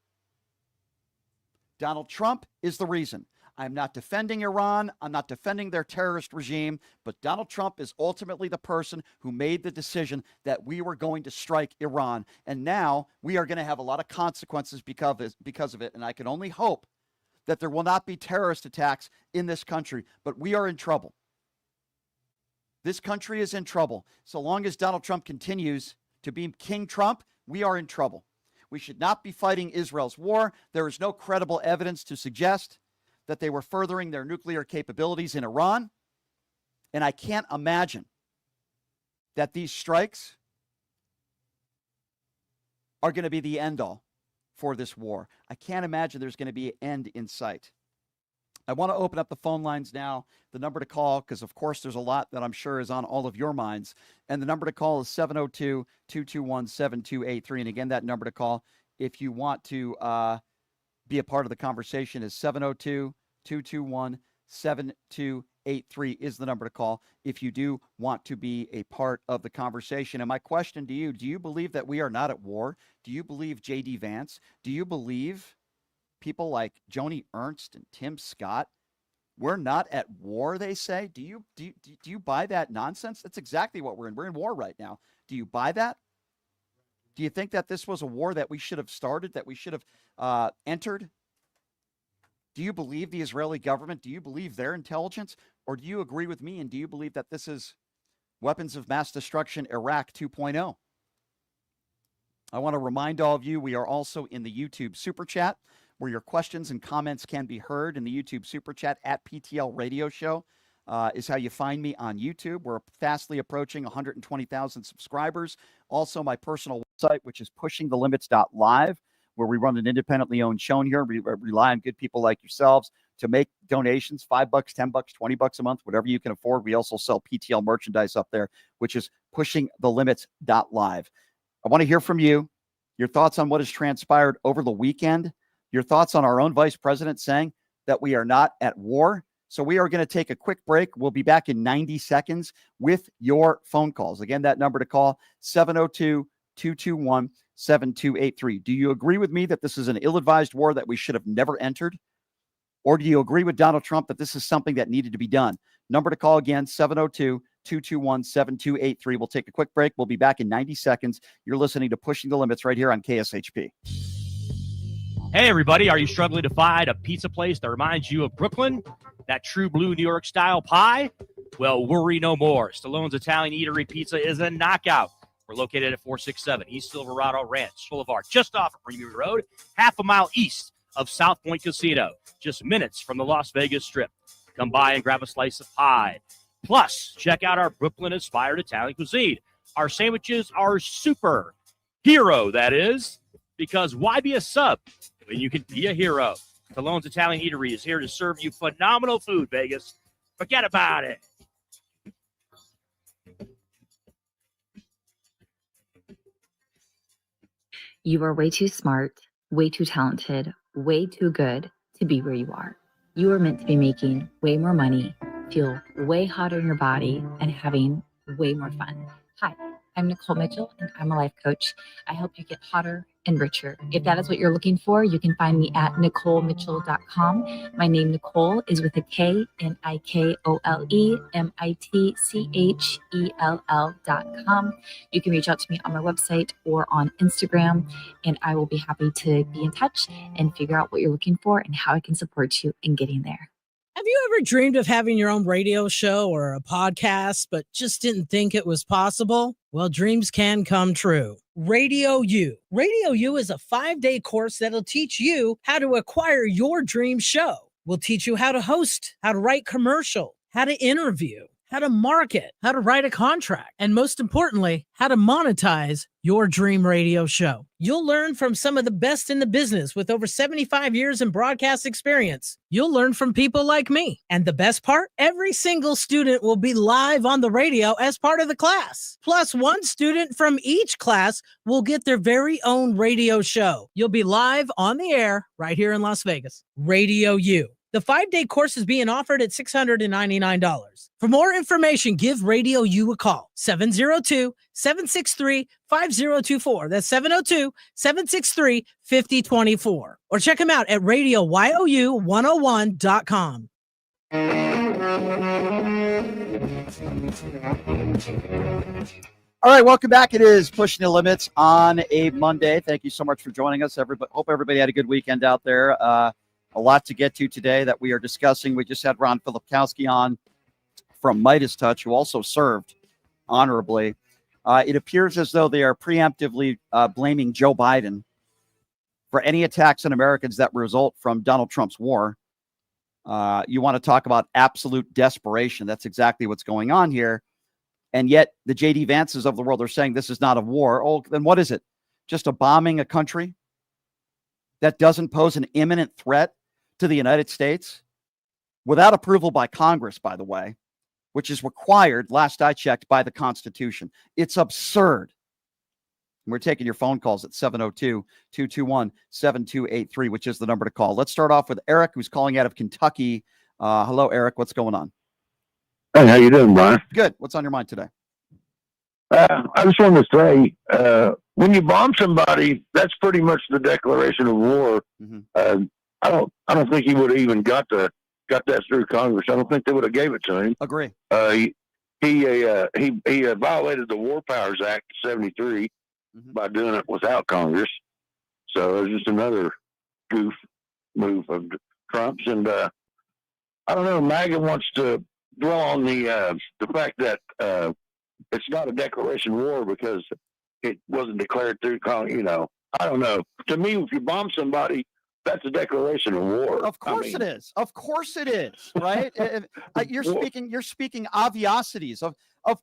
Donald Trump is the reason. I'm not defending Iran. I'm not defending their terrorist regime. But Donald Trump is ultimately the person who made the decision that we were going to strike Iran. And now we are going to have a lot of consequences because of it. And I can only hope that there will not be terrorist attacks in this country. But we are in trouble. This country is in trouble. So long as Donald Trump continues to be King Trump, we are in trouble. We should not be fighting Israel's war. There is no credible evidence to suggest that they were furthering their nuclear capabilities in Iran. And I can't imagine that these strikes are going to be the end all for this war. I can't imagine there's going to be an end in sight. I want to open up the phone lines now, the number to call, because of course there's a lot that I'm sure is on all of your minds. And the number to call is 702-221-7283. And again, that number to call if you want to be a part of the conversation is 702-221-7283 is the number to call if you do want to be a part of the conversation. And my question to you, do you believe that we are not at war? Do you believe JD Vance? Do you believe people like Giuliani Ernst and Tim Scott? We're not at war, they say. Do you buy that nonsense? That's exactly what we're in. We're in war right now. Do you buy that? Do you think that this was a war that we should have started, that we should have entered? Do you believe the Israeli government? Do you believe their intelligence? Or do you agree with me, and do you believe that this is weapons of mass destruction Iraq 2.0? I want to remind all of you, we are also in the YouTube Super Chat, where your questions and comments can be heard in the YouTube Super Chat at PTL Radio Show. Is how you find me on YouTube. We're fastly approaching 120,000 subscribers. Also, my personal website, which is pushingthelimits.live, where we run an independently owned show here. We rely on good people like yourselves to make donations, $5, $10, $20 a month, whatever you can afford. We also sell PTL merchandise up there, which is pushingthelimits.live. I want to hear from you, your thoughts on what has transpired over the weekend, your thoughts on our own vice president saying that we are not at war. So we are going to take a quick break. We'll be back in 90 seconds with your phone calls. Again, that number to call, 702-221-7283. Do you agree with me that this is an ill-advised war that we should have never entered? Or do you agree with Donald Trump that this is something that needed to be done? Number to call again, 702-221-7283. We'll take a quick break. We'll be back in 90 seconds. You're listening to Pushing the Limits right here on KSHP. Hey, everybody. Are you struggling to find a pizza place that reminds you of Brooklyn? That true blue New York style pie? Well, worry no more. Stallone's Italian Eatery Pizza is a knockout. We're located at 467 East Silverado Ranch Boulevard, just off of Premium Road, half a mile east of South Point Casino, just minutes from the Las Vegas Strip. Come by and grab a slice of pie. Plus, check out our Brooklyn-inspired Italian cuisine. Our sandwiches are super hero, that is, because why be a sub when you can be a hero? Stallone's Italian Eatery is here to serve you phenomenal food, Vegas. Forget about it. You are way too smart, way too talented, way too good to be where you are. You are meant to be making way more money, feel way hotter in your body, and having way more fun. Hi, I'm Nicole Mitchell, and I'm a life coach. I help you get hotter and richer. If that is what you're looking for, you can find me at NicoleMitchell.com. My name, Nicole, is with a K, NicoleMitchell.com. You can reach out to me on my website or on Instagram, and I will be happy to be in touch and figure out what you're looking for and how I can support you in getting there. you ever dreamed of having your own radio show or a podcast, but just didn't think it was possible? Well, dreams can come true. Radio U. Radio U is a 5-day course that'll teach you how to acquire your dream show. We'll teach you how to host, how to write commercial, how to interview, how to market, how to write a contract, and most importantly, how to monetize your dream radio show. You'll learn from some of the best in the business with over 75 years in broadcast experience. You'll learn from people like me. And the best part, every single student will be live on the radio as part of the class. Plus, one student from each class will get their very own radio show. You'll be live on the air right here in Las Vegas. Radio U. The 5-day course is being offered at $699. For more information, give Radio U a call. 702-763-5024. That's 702-763-5024. Or check them out at radioyou101.com. All right, welcome back. It is Pushing the Limits on a Monday. Thank you so much for joining us. Hope everybody had a good weekend out there. A lot to get to today that we are discussing. We just had Ron Filipkowski on from Midas Touch, who also served honorably. It appears as though they are preemptively blaming Joe Biden for any attacks on Americans that result from Donald Trump's war. You want to talk about absolute desperation. That's exactly what's going on here. And yet the JD Vances of the world are saying this is not a war. Oh, then what is it? Just a bombing a country that doesn't pose an imminent threat to the United States without approval by Congress, by the way, which is required, last I checked, by the Constitution. It's absurd. And we're taking your phone calls at 702-221-7283, which is the number to call. Let's start off with Eric, who's calling out of Kentucky. Hello, Eric. What's going on? Hey, how you doing, Brian? Good. What's on your mind today? I just wanted to say, when you bomb somebody, that's pretty much the declaration of war. Mm-hmm. I don't think he would have even got that through Congress. I don't think they would have gave it to him. Agree. He violated the War Powers Act of '73 by doing it without Congress. So it was just another goof move of Trump's. And I don't know. MAGA wants to dwell on the fact that it's not a declaration of war because it wasn't declared through Congress. You know, I don't know. To me, if you bomb somebody, that's a declaration of war. Of course it is. Of course it is. Right? You're speaking obviosities. Of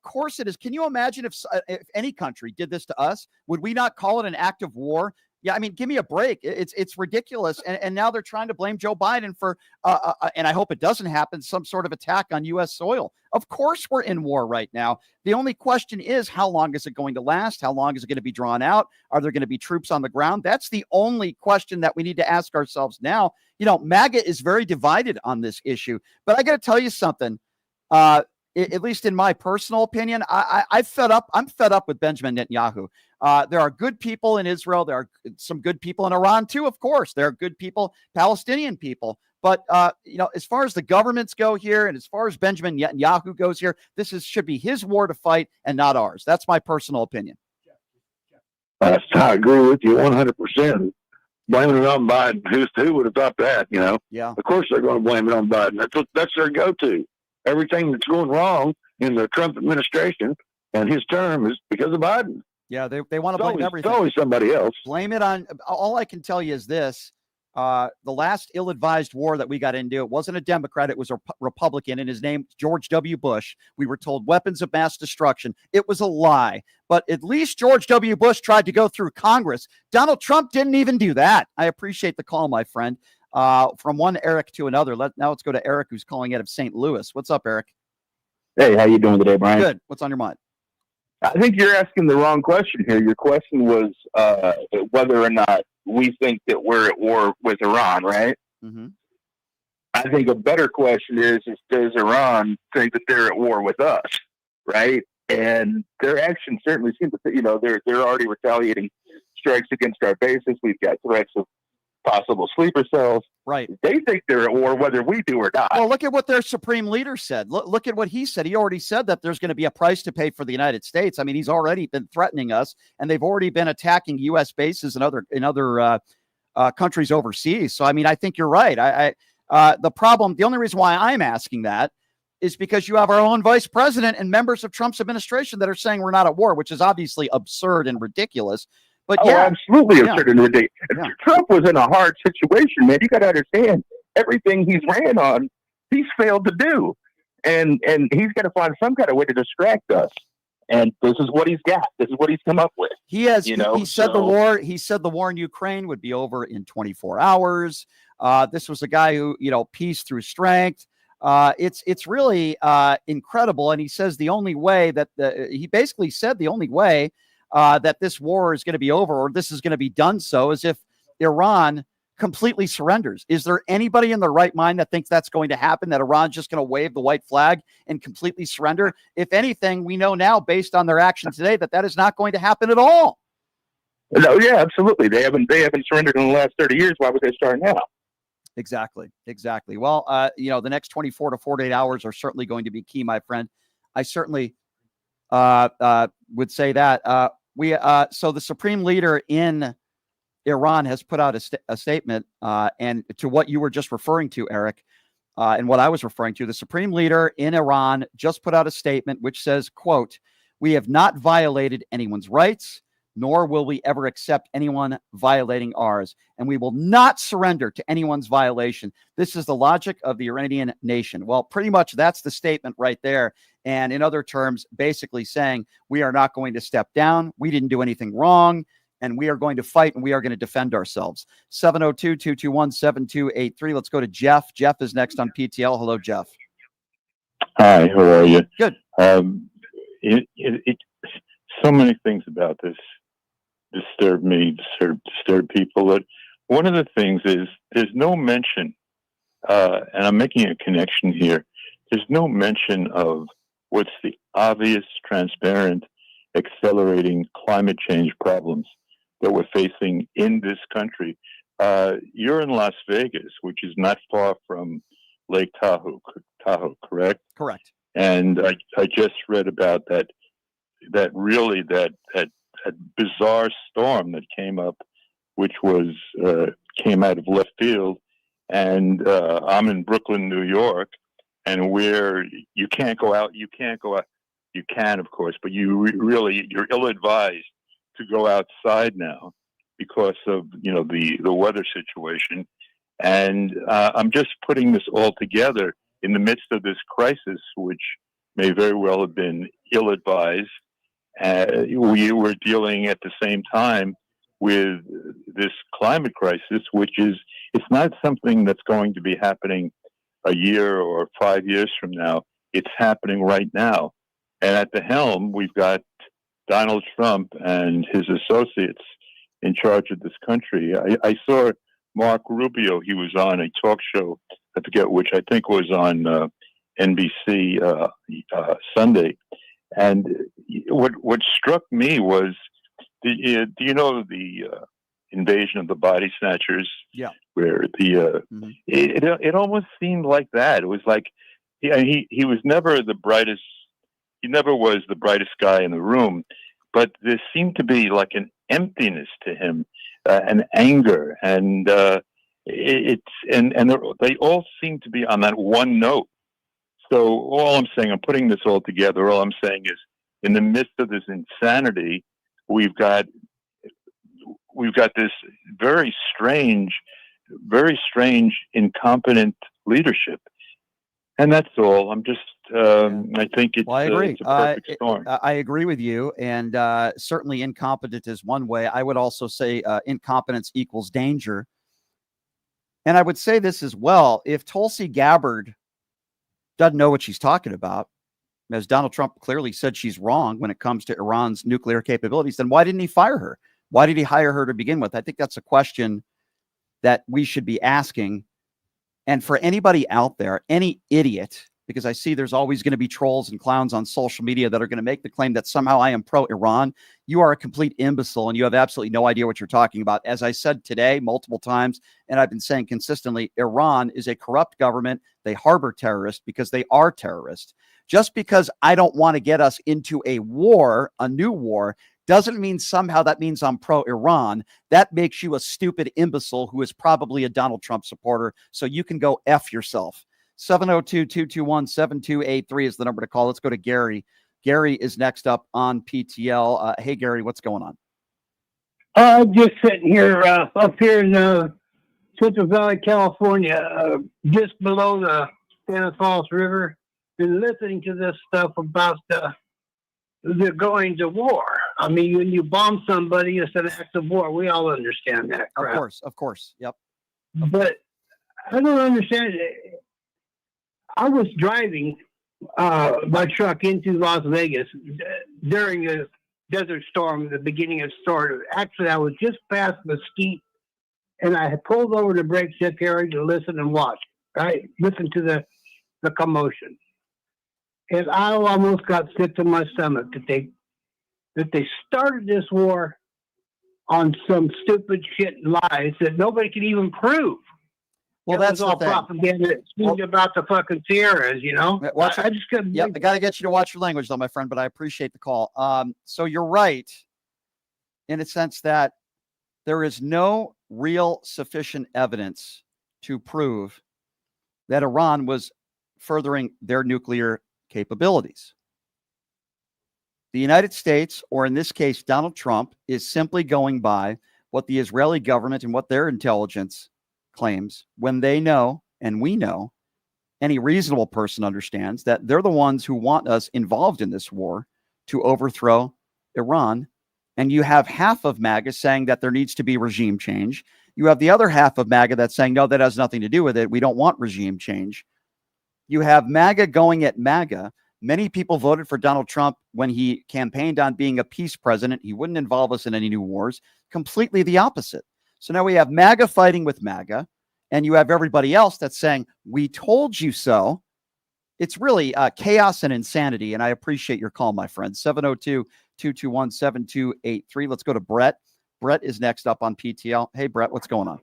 course it is. Can you imagine if any country did this to us? Would we not call it an act of war? Yeah, I mean, give me a break. It's ridiculous. And now they're trying to blame Joe Biden for, and I hope it doesn't happen, some sort of attack on U.S. soil. Of course we're in war right now. The only question is, how long is it going to last? How long is it going to be drawn out? Are there going to be troops on the ground? That's the only question that we need to ask ourselves now. You know, MAGA is very divided on this issue. But I got to tell you something. At least in my personal opinion, I'm fed up with Benjamin Netanyahu. There are good people in Israel. There are some good people in Iran, too, of course. There are good people, Palestinian people. But, as far as the governments go here and as far as Benjamin Netanyahu goes here, should be his war to fight and not ours. That's my personal opinion. I agree with you 100%. Blaming it on Biden. Who would have thought that, you know? Yeah. Of course they're going to blame it on Biden. That's their go-to. Everything that's going wrong in the Trump administration and his term is because of Biden. Yeah, they want to blame everything. It's always somebody else. Blame it on. All I can tell you is this. The last ill-advised war that we got into, it wasn't a Democrat. It was a Republican, and his name, George W. Bush. We were told weapons of mass destruction. It was a lie. But at least George W. Bush tried to go through Congress. Donald Trump didn't even do that. I appreciate the call, my friend. From one Eric to another. Now let's go to Eric, who's calling out of St. Louis. What's up, Eric? Hey, how you doing today, Brian? Good. What's on your mind? I think you're asking the wrong question here. Your question was whether or not we think that we're at war with Iran, right? Mm-hmm. I think a better question is does Iran think that they're at war with us, right? And their actions certainly seem to, they're already retaliating strikes against our bases. We've got threats of possible sleeper cells. Right. They think they're at war whether we do or not. Well, look at what their supreme leader said. Look at what he said. He already said that there's going to be a price to pay for the United States. I mean, he's already been threatening us, and they've already been attacking U.S. bases in other countries overseas. So, I mean, I think you're right. The only reason why I'm asking that is because you have our own vice president and members of Trump's administration that are saying we're not at war, which is obviously absurd and ridiculous. But absolutely absurd and ridiculous. Trump was in a hard situation, man. You got to understand everything he's ran on, he's failed to do, and he's got to find some kind of way to distract us. And this is what he's got. This is what he's come up with. He has. He said the war. He said the war in Ukraine would be over in 24 hours. This was a guy who, peace through strength. It's really incredible. And he says the only way that he basically said the only way that this war is going to be over, or this is going to be done so, is if Iran completely surrenders. Is there anybody in their right mind that thinks that's going to happen, that Iran's just going to wave the white flag and completely surrender? If anything, we know now, based on their action today, that is not going to happen at all. No, yeah, absolutely. They haven't surrendered in the last 30 years. Why would they start now? Exactly. Well, the next 24 to 48 hours are certainly going to be key, my friend. I certainly would say that. So the supreme leader in Iran has put out a statement, and to what you were just referring to, Eric, and what I was referring to, the supreme leader in Iran just put out a statement which says, quote, "We have not violated anyone's rights, nor will we ever accept anyone violating ours, and we will not surrender to anyone's violation. This is the logic of the Iranian nation." Well, pretty much that's the statement right there. And in other terms, basically saying we are not going to step down. We didn't do anything wrong, and we are going to fight, and we are going to defend ourselves. 702-221-7283. Let's go to Jeff. Jeff is next on PTL. Hello, Jeff. Hi, how are you? Good. So many things about this disturb me, disturb people. But one of the things is there's no mention, and I'm making a connection here, there's no mention of what's the obvious, transparent, accelerating climate change problems that we're facing in this country. You're in Las Vegas, which is not far from Lake Tahoe, correct? Correct. And I just read about that bizarre storm that came up, which came out of left field. And I'm in Brooklyn, New York, and where you can't go out. You can, of course, but you're ill-advised to go outside now because of the weather situation. And I'm just putting this all together in the midst of this crisis, which may very well have been ill-advised. We were dealing at the same time with this climate crisis, which it's not something that's going to be happening a year or 5 years from now. It's happening right now. And at the helm, we've got Donald Trump and his associates in charge of this country. I saw Mark Rubio. He was on a talk show, I forget which, I think was on NBC Sunday. And what struck me was, do you know the invasion of the body snatchers? Yeah. Where it almost seemed like that. It was like he was never the brightest. He never was the brightest guy in the room, but there seemed to be like an emptiness to him, an anger, and they all seem to be on that one note. So all I'm saying, I'm putting this all together. All I'm saying is, in the midst of this insanity, we've got this very strange, incompetent leadership, and that's all. I'm just, I think it's, I agree. It's a perfect storm. I agree with you, and certainly incompetent is one way. I would also say incompetence equals danger, and I would say this as well. If Tulsi Gabbard doesn't know what she's talking about, as Donald Trump clearly said she's wrong when it comes to Iran's nuclear capabilities, then why didn't he fire her? Why did he hire her to begin with? I think that's a question that we should be asking. And for anybody out there, any idiot, because I see there's always going to be trolls and clowns on social media that are going to make the claim that somehow I am pro-Iran, you are a complete imbecile and you have absolutely no idea what you're talking about. As I said today multiple times, and I've been saying consistently, Iran is a corrupt government. They harbor terrorists because they are terrorists. Just because I don't want to get us into a war, a new war, doesn't mean somehow that means I'm pro-Iran. That makes you a stupid imbecile who is probably a Donald Trump supporter. So you can go F yourself. 702-221-7283 is the number to call. Let's go to Gary. Gary is next up on PTL. Hey, Gary, what's going on? Just sitting here up here in Central Valley, California, just below the Santa Falls River, been listening to this stuff about the going to war. I mean, when you bomb somebody, it's an act of war. We all understand that crap. Of course. Yep. But I don't understand it. I was driving my truck into Las Vegas during a desert storm, the beginning of the storm. Actually, I was just past Mesquite, and I had pulled over the brake check area to listen and watch, right? Listen to the commotion. And I almost got sick to my stomach that they started this war on some stupid shit and lies that nobody could even prove. Well, that's all the thing. Propaganda about the fucking Sierras, you know. I just couldn't. Yep, I got to get you to watch your language, though, my friend. But I appreciate the call. So you're right, in a sense that there is no real sufficient evidence to prove that Iran was furthering their nuclear capabilities. The United States, or in this case, Donald Trump, is simply going by what the Israeli government and what their intelligence claims, when they know, and we know, any reasonable person understands that they're the ones who want us involved in this war to overthrow Iran. And you have half of MAGA saying that there needs to be regime change. You have the other half of MAGA that's saying, no, that has nothing to do with it. We don't want regime change. You have MAGA going at MAGA. Many people voted for Donald Trump when he campaigned on being a peace president. He wouldn't involve us in any new wars. Completely the opposite. So now we have MAGA fighting with MAGA, and you have everybody else that's saying, we told you so. It's really chaos and insanity, and I appreciate your call, my friend. 702-221-7283. Let's go to Brett. Brett is next up on PTL. Hey, Brett, what's going on?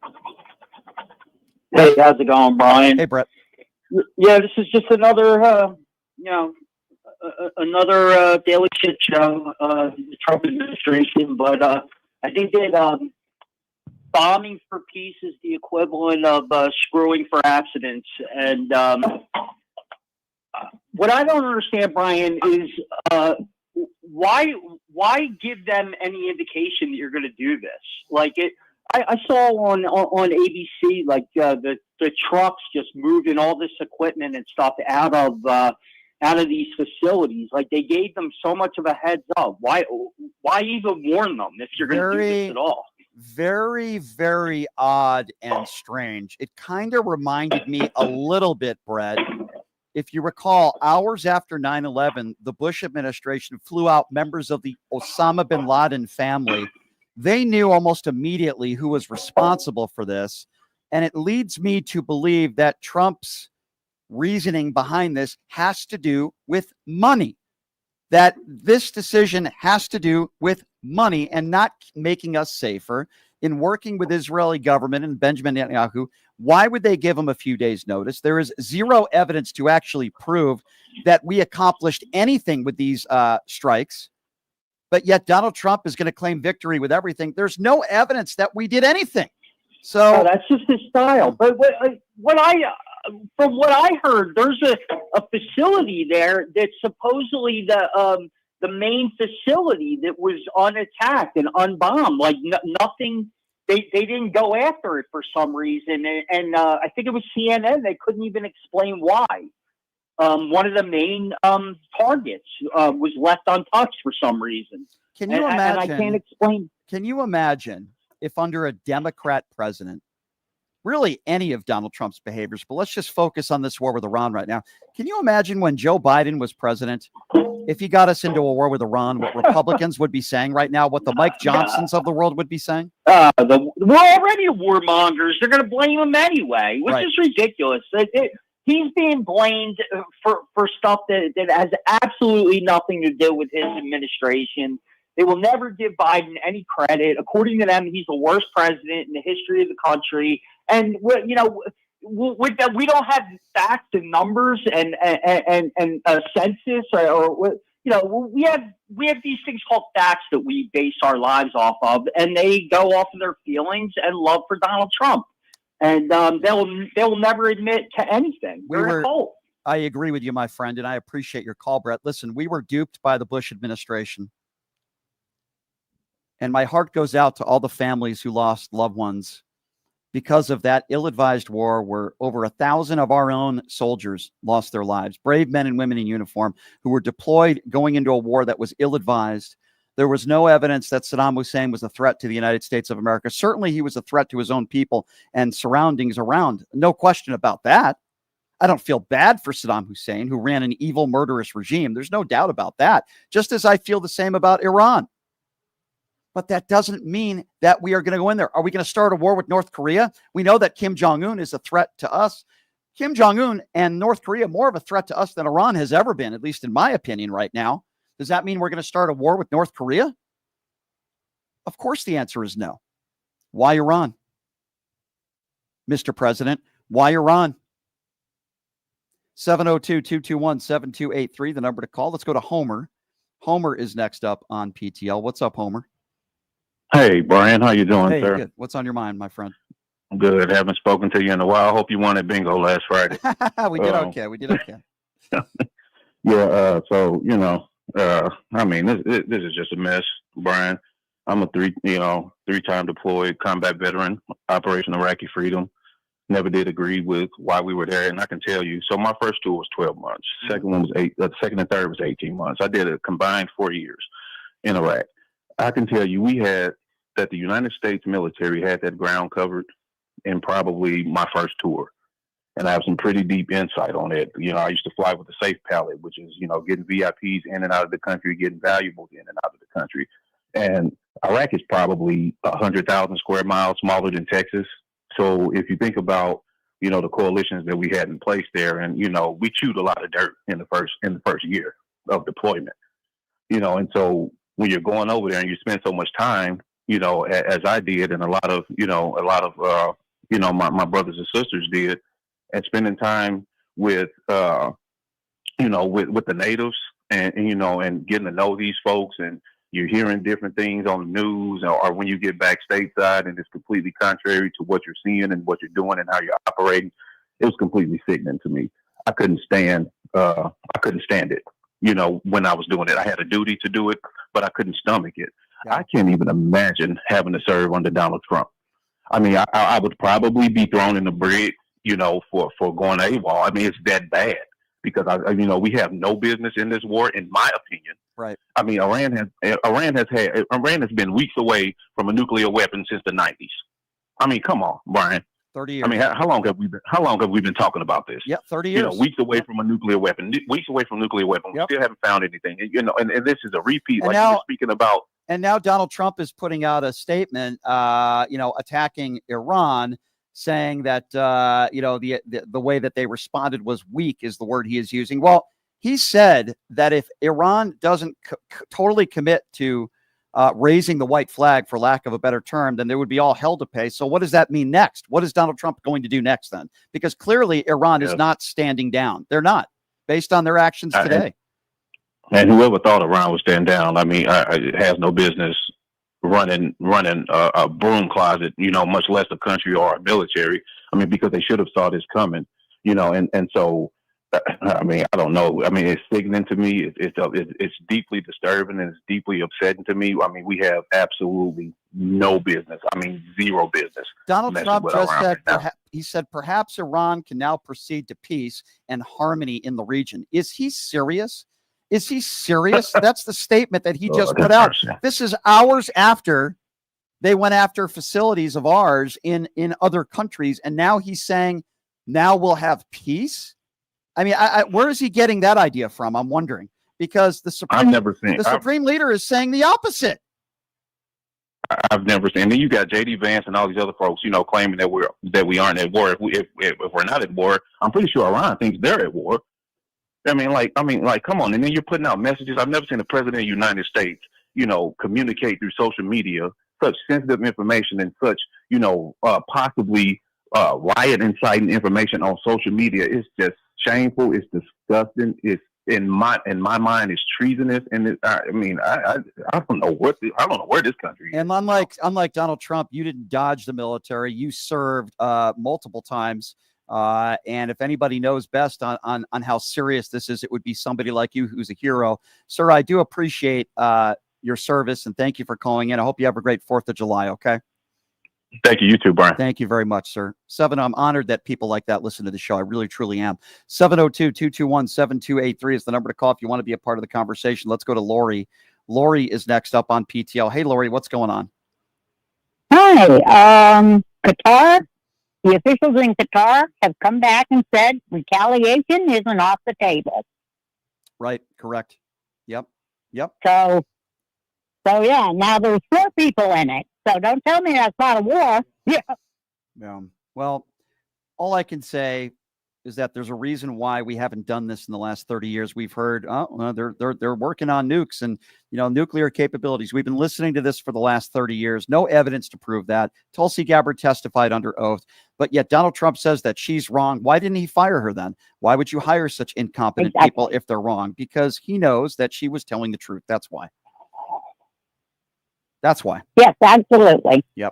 Hey, how's it going, Brian? Hey, Brett. Yeah, this is just another, another daily shit show, the Trump administration, but I think that bombing for peace is the equivalent of screwing for accidents. And what I don't understand, Brian, is why give them any indication that you're going to do this? Like I saw on ABC, like the trucks just moving all this equipment and stuff out of these facilities. Like they gave them so much of a heads up. Why even warn them if you're going to do this at all? Very, very odd and strange. It kind of reminded me a little bit, Brett. If you recall, hours after 9/11, the Bush administration flew out members of the Osama bin Laden family. They knew almost immediately who was responsible for this. And it leads me to believe that Trump's reasoning behind this has to do with money. That this decision has to do with money and not making us safer. In working with Israeli government and Benjamin Netanyahu, why would they give him a few days' notice? There is zero evidence to actually prove that we accomplished anything with these strikes. But yet Donald Trump is going to claim victory with everything. There's no evidence that we did anything. So that's just his style. But from what I heard, there's a facility there that's supposedly the main facility that was unattacked and unbombed. Like nothing, they didn't go after it for some reason. And I think it was CNN. They couldn't even explain why. One of the main targets was left untouched for some reason. Can you imagine? And I can't explain. Can you imagine if under a Democrat president, really any of Donald Trump's behaviors, but let's just focus on this war with Iran right now. Can you imagine when Joe Biden was president, if he got us into a war with Iran, what Republicans would be saying right now, what the Mike Johnsons of the world would be saying? We're already warmongers. They're going to blame him anyway, which is ridiculous. He's being blamed for stuff that has absolutely nothing to do with his administration. They will never give Biden any credit. According to them, he's the worst president in the history of the country. And with that, we don't have facts and numbers and a census or you know, we have these things called facts that we base our lives off of, and they go off of their feelings and love for Donald Trump, and they'll never admit to anything. They're in a cult. I agree with you, my friend, and I appreciate your call, Brett. Listen, we were duped by the Bush administration, and my heart goes out to all the families who lost loved ones because of that ill-advised war where over 1,000 of our own soldiers lost their lives, brave men and women in uniform who were deployed going into a war that was ill-advised. There was no evidence that Saddam Hussein was a threat to the United States of America. Certainly, he was a threat to his own people and surroundings around. No question about that. I don't feel bad for Saddam Hussein, who ran an evil, murderous regime. There's no doubt about that, just as I feel the same about Iran. But that doesn't mean that we are going to go in there. Are we going to start a war with North Korea? We know that Kim Jong-un is a threat to us. Kim Jong-un and North Korea more of a threat to us than Iran has ever been, at least in my opinion right now. Does that mean we're going to start a war with North Korea? Of course the answer is no. Why Iran? Mr. President, why Iran? 702-221-7283, the number to call. Let's go to Homer. Homer is next up on PTL. What's up, Homer? Hey, Brian, how you doing, Hey, sir? good. What's on your mind, my friend? Good. Haven't spoken to you in a while. Hope you won at bingo last Friday. We did okay. We did okay. Yeah. So I mean, this is just a mess, Brian. I'm a three-time deployed combat veteran, Operation Iraqi Freedom. Never did agree with why we were there, and I can tell you. So my first tour was 12 months. Second one was second and third was 18 months. I did a combined 4 years in Iraq. I can tell you that the United States military had that ground covered in probably my first tour. And I have some pretty deep insight on it. You know, I used to fly with a safe pallet, which is, getting VIPs in and out of the country, getting valuables in and out of the country. And Iraq is probably 100,000 square miles smaller than Texas. So if you think about, the coalitions that we had in place there, and, we chewed a lot of dirt in the first year of deployment, and so when you're going over there and you spend so much time, as I did, and a lot of my brothers and sisters did, and spending time with, with the natives and getting to know these folks, and you're hearing different things on the news, or when you get back stateside and it's completely contrary to what you're seeing and what you're doing and how you're operating, it was completely sickening to me. I couldn't stand it. When I was doing it, I had a duty to do it, but I couldn't stomach it. Yeah. I can't even imagine having to serve under Donald Trump. I mean, I would probably be thrown in the brig, for going AWOL. I mean, it's that bad because we have no business in this war, in my opinion. Right. I mean, Iran has been weeks away from a nuclear weapon since the 90s. I mean, come on, Brian. 30 years. I mean, how long have we been talking about this? Yeah, 30 years. Weeks away from a nuclear weapon. Weeks away from a nuclear weapon. Yep. We still haven't found anything. And this is a repeat, and like now, you were speaking about. And now Donald Trump is putting out a statement, attacking Iran, saying that the way that they responded was weak, is the word he is using. Well, he said that if Iran doesn't totally commit to raising the white flag, for lack of a better term, then there would be all hell to pay. So what does that mean next? What is Donald Trump going to do next then? Because clearly Iran is not standing down. They're not, based on their actions today. And whoever thought Iran would stand down, I mean, it has no business running a broom closet, much less a country or a military. I mean, because they should have saw this coming, and so. I mean, I don't know. I mean, it's sickening to me. It's deeply disturbing and it's deeply upsetting to me. I mean, we have absolutely no business. I mean, zero business. Donald Trump just said, he said, perhaps Iran can now proceed to peace and harmony in the region. Is he serious? Is he serious? That's the statement that he just put out. This is hours after they went after facilities of ours in other countries. And now he's saying, now we'll have peace. I mean, where is he getting that idea from? I'm wondering, because the Supreme Leader is saying the opposite. I've never seen. And then you got JD Vance and all these other folks, claiming that we aren't at war. If we're not at war, I'm pretty sure Iran thinks they're at war. I mean, come on. And then you're putting out messages. I've never seen the president of the United States, communicate through social media such sensitive information and such, possibly riot inciting information on social media. It's just shameful. It's disgusting. It's in my mind is treasonous. And I don't know where this country is. And unlike Donald Trump, you didn't dodge the military. You served multiple times. And if anybody knows best on how serious this is, it would be somebody like you who's a hero. Sir, I do appreciate your service, and thank you for calling in. I hope you have a great 4th of July, okay? Thank you. You too, Brian. Thank you very much, sir. I'm honored that people like that listen to the show. I really, truly am. 702-221-7283 is the number to call if you want to be a part of the conversation. Let's go to Lori. Lori is next up on PTL. Hey, Lori, what's going on? Hi. Qatar, the officials in Qatar have come back and said retaliation isn't off the table. Right. Correct. Yep. So yeah, now there's 4 people in it. So don't tell me that's not a war. Yeah. Well, all I can say is that there's a reason why we haven't done this in the last 30 years. We've heard, they're working on nukes and, nuclear capabilities. We've been listening to this for the last 30 years. No evidence to prove that. Tulsi Gabbard testified under oath, but yet Donald Trump says that she's wrong. Why didn't he fire her then? Why would you hire such incompetent people if they're wrong? Because he knows that she was telling the truth. That's why. Yes, absolutely. Yep.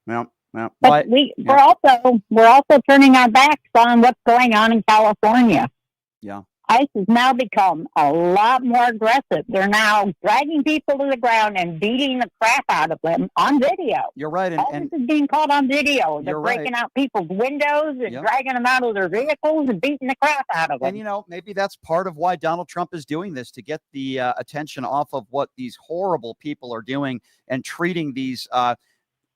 Yeah. Well, but we're also turning our backs on what's going on in California. Yeah. ICE has now become a lot more aggressive. They're now dragging people to the ground and beating the crap out of them on video. You're right. And this is being caught on video. They're breaking out people's windows and dragging them out of their vehicles and beating the crap out of them. And, maybe that's part of why Donald Trump is doing this, to get the attention off of what these horrible people are doing and treating these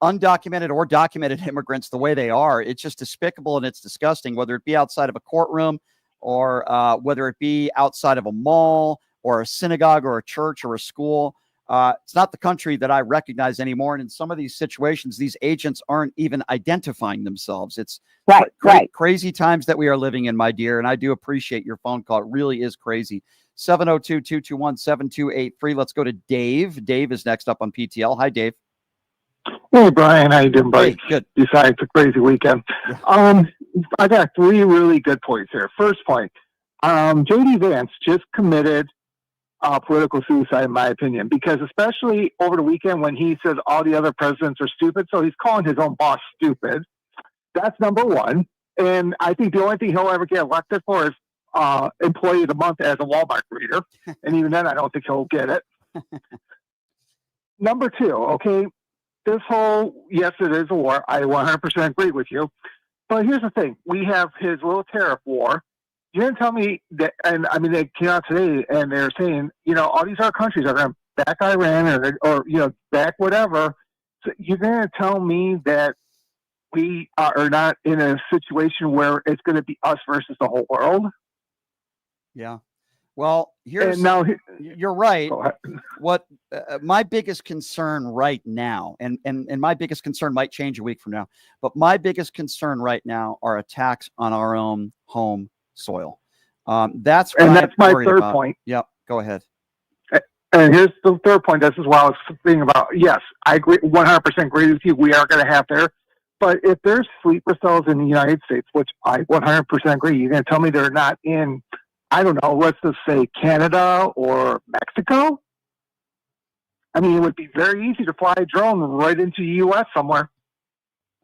undocumented or documented immigrants the way they are. It's just despicable and it's disgusting, whether it be outside of a courtroom or whether it be outside of a mall or a synagogue or a church or a school. It's not the country that I recognize anymore. And in some of these situations, these agents aren't even identifying themselves. It's crazy times that we are living in, my dear. And I do appreciate your phone call. It really is crazy. 702-221-7283. Let's go to Dave. Dave is next up on PTL. Hi, Dave. Hey, Brian, how you doing, buddy? Hey, good. Besides a crazy weekend. I got 3 really good points here. First point, JD Vance just committed political suicide, in my opinion, because especially over the weekend when he says all the other presidents are stupid, so he's calling his own boss stupid. That's number one. And I think the only thing he'll ever get elected for is Employee of the Month as a Walmart greeter. And even then, I don't think he'll get it. Number 2, okay, this whole, yes, it is a war. I 100% agree with you. But here's the thing. We have his little tariff war. You didn't tell me that, and I mean, they came out today and they're saying, all these other countries are going to back Iran or back whatever. So you're going to tell me that we are not in a situation where it's going to be us versus the whole world? Yeah. Well, you're right. What my biggest concern right now, and my biggest concern might change a week from now, but my biggest concern right now are attacks on our own home soil. That's my third point. Yep. Go ahead. And here's the third point. This is what I was thinking about. Yes, I agree, 100% agree with you. We are going to have there. But if there's sleeper cells in the United States, which I 100% agree, you're going to tell me they're not in, I don't know, let's just say Canada or Mexico? I mean, it would be very easy to fly a drone right into the U.S. somewhere.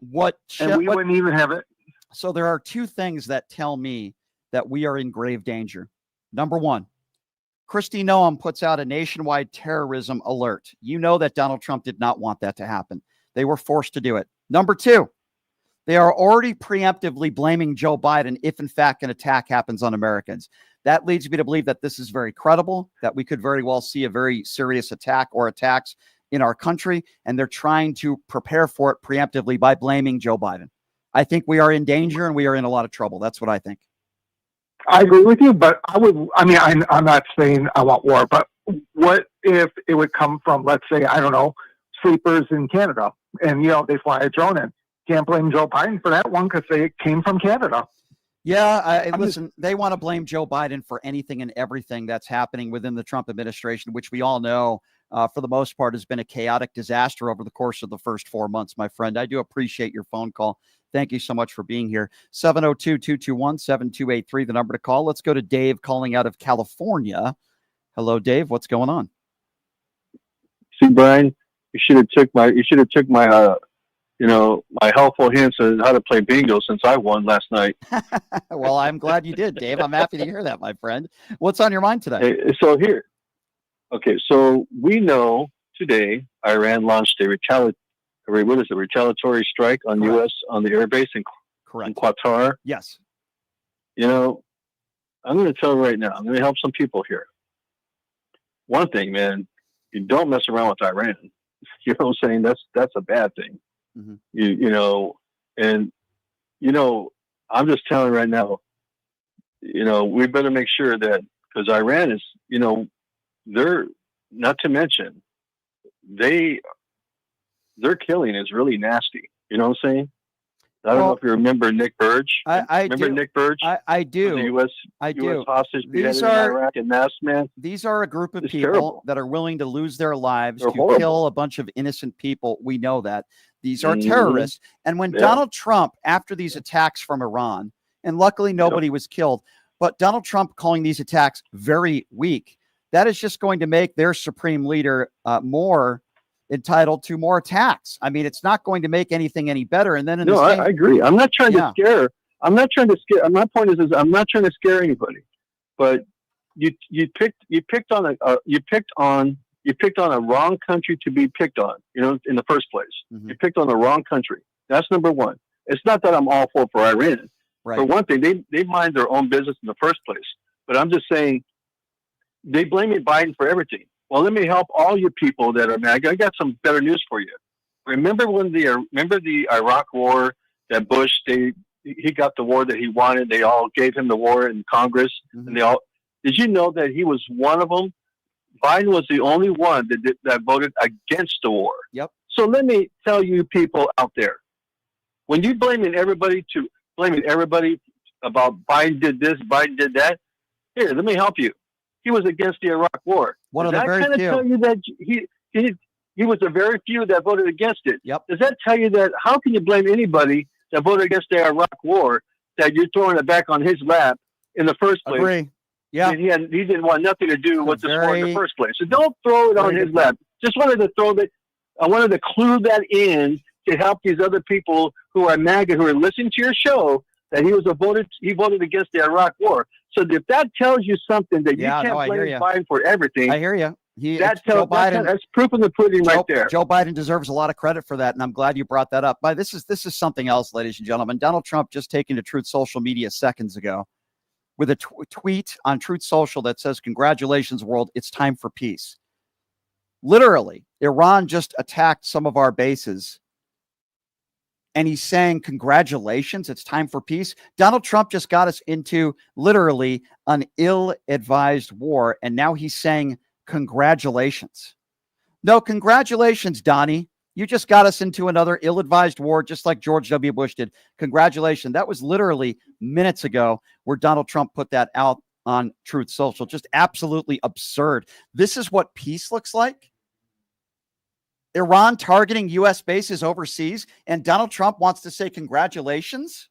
And we wouldn't even have it. So there are 2 things that tell me that we are in grave danger. Number 1, Kristi Noem puts out a nationwide terrorism alert. You know that Donald Trump did not want that to happen. They were forced to do it. Number 2, they are already preemptively blaming Joe Biden if, in fact, an attack happens on Americans. That leads me to believe that this is very credible, that we could very well see a very serious attack or attacks in our country, and they're trying to prepare for it preemptively by blaming Joe Biden. I think we are in danger and we are in a lot of trouble. That's what I think. I agree with you, but I'm not saying I want war, but what if it would come from, let's say, I don't know, sleepers in Canada, and, they fly a drone in? Can't blame Joe Biden for that one because they came from Canada. Yeah, listen, they want to blame Joe Biden for anything and everything that's happening within the Trump administration, which we all know, for the most part, has been a chaotic disaster over the course of the first 4 months, my friend. I do appreciate your phone call. Thank you so much for being here. 702-221-7283, the number to call. Let's go to Dave calling out of California. Hello, Dave. What's going on? See, Brian, you should have took my my helpful hints on how to play bingo since I won last night. Well, I'm glad you did, Dave. I'm happy to hear that, my friend. What's on your mind today? So we know today Iran launched a retaliatory strike on Correct. U.S. on the airbase in Qatar. Yes. I'm going to tell you right now. I'm going to help some people here. One thing, man, you don't mess around with Iran. You know what I'm saying? That's a bad thing. Mm-hmm. I'm just telling you right now, we better make sure that, because Iran is, they're, not to mention, their killing is really nasty. You know what I'm saying? I don't know if you remember Nick Burge. I do. Nick Burge? I do. The U.S. hostage beheaded in Iraq and mass, man. These are a group of It's people terrible. that are willing to lose their lives They're to horrible. kill a bunch of innocent people. We know that. These are Mhm. terrorists. And when Donald Trump, after these attacks from Iran, and luckily nobody was killed, but Donald Trump calling these attacks very weak, that is just going to make their supreme leader more entitled to more attacks. I mean, it's not going to make anything any better. And then I agree. I'm not trying to scare. I'm not trying to scare. My point is I'm not trying to scare anybody. But you picked on a wrong country to be picked on. In the first place, you picked on the wrong country. That's number one. It's not that I'm all for Iran. Right. For one thing, they mind their own business in the first place. But I'm just saying they blame Biden for everything. Well, let me help all you people that are MAGA. I got some better news for you. Remember the Iraq War that Bush, he got the war that he wanted. They all gave him the war in Congress. Mm-hmm. And did you know that he was one of them? Biden was the only one that voted against the war. Yep. So let me tell you people out there, when you blaming everybody about Biden did this, Biden did that, here, let me help you. He was against the Iraq War. One of Does the that very kind of few. tell you that he was the very few that voted against it? Yep. Does that tell you that how can you blame anybody that voted against the Iraq War that you're throwing it back on his lap in the first place? Agree. Yeah. He didn't want nothing to do with this war in the first place. So don't throw it on his lap. Just wanted to I wanted to clue that in to help these other people who are MAGA, who are listening to your show, that he voted against the Iraq War. So if that tells you something that you can't blame Biden for everything, I hear you. That's proof in the pudding right there. Joe Biden deserves a lot of credit for that, and I'm glad you brought that up. But this is something else, ladies and gentlemen. Donald Trump just taken to Truth Social Media seconds ago with a tweet on Truth Social that says, "Congratulations, world, it's time for peace." Literally, Iran just attacked some of our bases, and he's saying, "Congratulations, it's time for peace." Donald Trump just got us into literally an ill-advised war, and now he's saying, "Congratulations." No, congratulations, Donnie. You just got us into another ill-advised war, just like George W. Bush did. Congratulations. That was literally minutes ago where Donald Trump put that out on Truth Social. Just absolutely absurd. This is what peace looks like. Iran targeting U.S. bases overseas, and Donald Trump wants to say congratulations?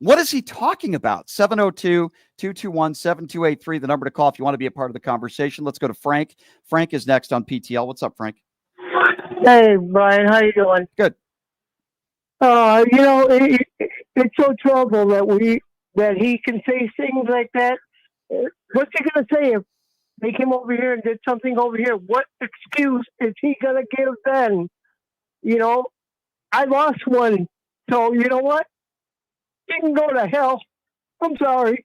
What is he talking about? 702-221-7283, the number to call if you want to be a part of the conversation. Let's go to Frank. Frank is next on PTL. What's up, Frank? Hey, Brian, how you doing? Good. It's so trouble that he can say things like that. What's he going to say if they came over here and did something over here? What excuse is he going to give then? I lost one. So, you know what? You can go to hell. I'm sorry.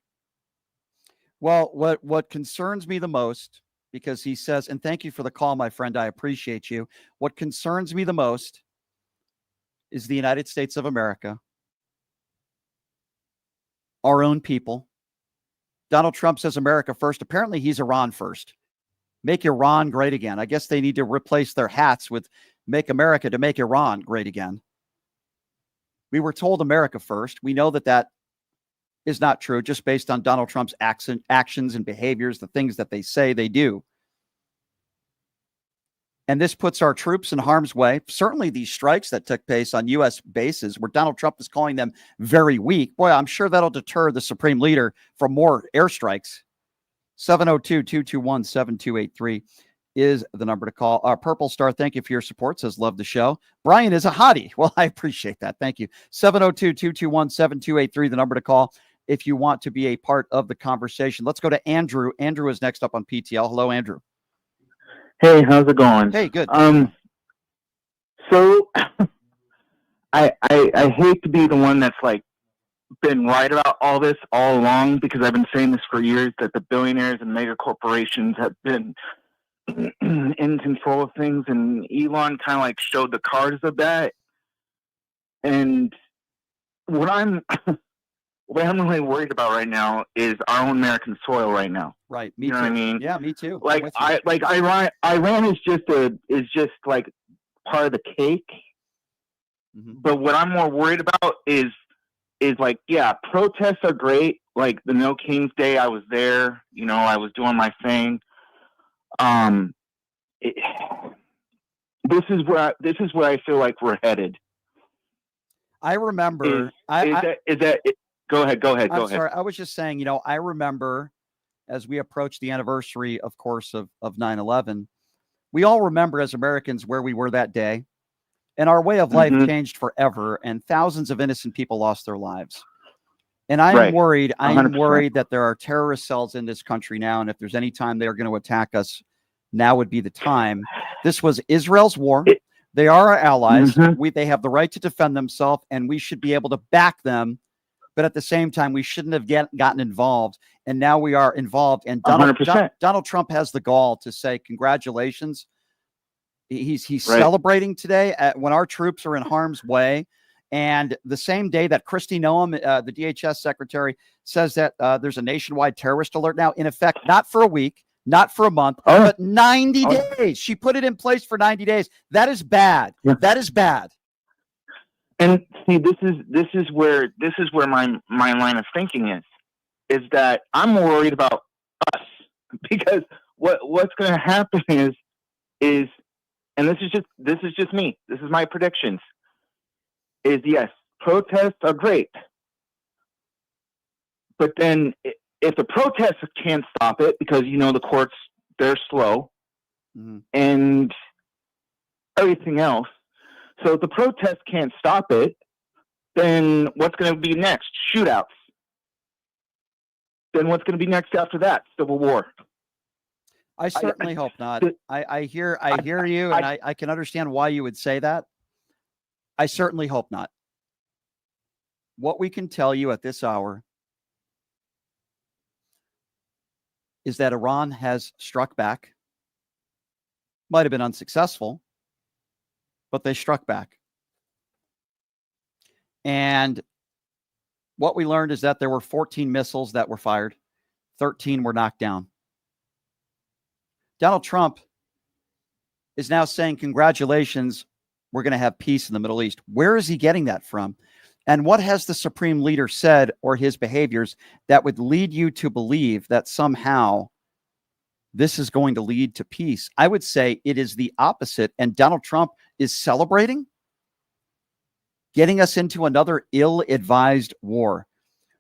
Well, what concerns me the most, because he says, and thank you for the call, my friend, I appreciate you. What concerns me the most is the United States of America, our own people. Donald Trump says America first. Apparently he's Iran first. Make Iran great again. I guess they need to replace their hats with make America to make Iran great again. We were told America first. We know that is not true, just based on Donald Trump's actions and behaviors, the things that they say they do. And this puts our troops in harm's way. Certainly these strikes that took place on U.S. bases where Donald Trump is calling them very weak. Boy, I'm sure that'll deter the Supreme Leader from more airstrikes. 702-221-7283 is the number to call. Purple Star, thank you for your support. Says, love the show. Brian is a hottie. Well, I appreciate that. Thank you. 702-221-7283, the number to call if you want to be a part of the conversation. Let's go to Andrew. Andrew is next up on PTL. Hello, Andrew. Hey, how's it going? Hey, good. So I hate to be the one that's like been right about all this all along, because I've been saying this for years, that the billionaires and mega corporations have been in control of things, and Elon kind of like showed the cards of that. And what I'm really worried about right now is our own American soil right now. Right. Me you know too. what I mean? Yeah, me too. Iran is just like part of the cake. Mm-hmm. But what I'm more worried about is like, yeah, protests are great. Like the No Kings Day, I was there. You know, I was doing my thing. This is where I feel like we're headed. I remember. Go ahead. I'm sorry. I was just saying, I remember as we approach the anniversary, of course, of 9/11, we all remember as Americans where we were that day, and our way of life changed forever, and thousands of innocent people lost their lives. And I'm worried. I'm worried that there are terrorist cells in this country now, and if there's any time they are going to attack us, now would be the time. This was Israel's war. They are our allies. They have the right to defend themselves, and we should be able to back them. But at the same time, we shouldn't have gotten involved. And now we are involved. And Donald Trump has the gall to say, congratulations. He's celebrating today when our troops are in harm's way. And the same day that Kristi Noem, the DHS secretary, says that there's a nationwide terrorist alert now, in effect, not for a week, not for a month, but 90 days. She put it in place for 90 days. That is bad. Yeah. That is bad. And see, this is where my line of thinking is that I'm worried about us, because what's going to happen is, and this is just me. This is my predictions. Is yes, protests are great, but then if the protests can't stop it, because the courts, they're slow, and everything else. So if the protests can't stop it, then what's going to be next? Shootouts. Then what's going to be next after that? Civil war. I certainly hope not. I hear you, and I can understand why you would say that. I certainly hope not. What we can tell you at this hour is that Iran has struck back. Might have been unsuccessful, but they struck back. And what we learned is that there were 14 missiles that were fired. 13 were knocked down. Donald Trump is now saying, congratulations, we're going to have peace in the Middle East. Where is he getting that from? And what has the Supreme Leader said, or his behaviors, that would lead you to believe that somehow this is going to lead to peace? I would say it is the opposite. And Donald Trump is celebrating, getting us into another ill-advised war.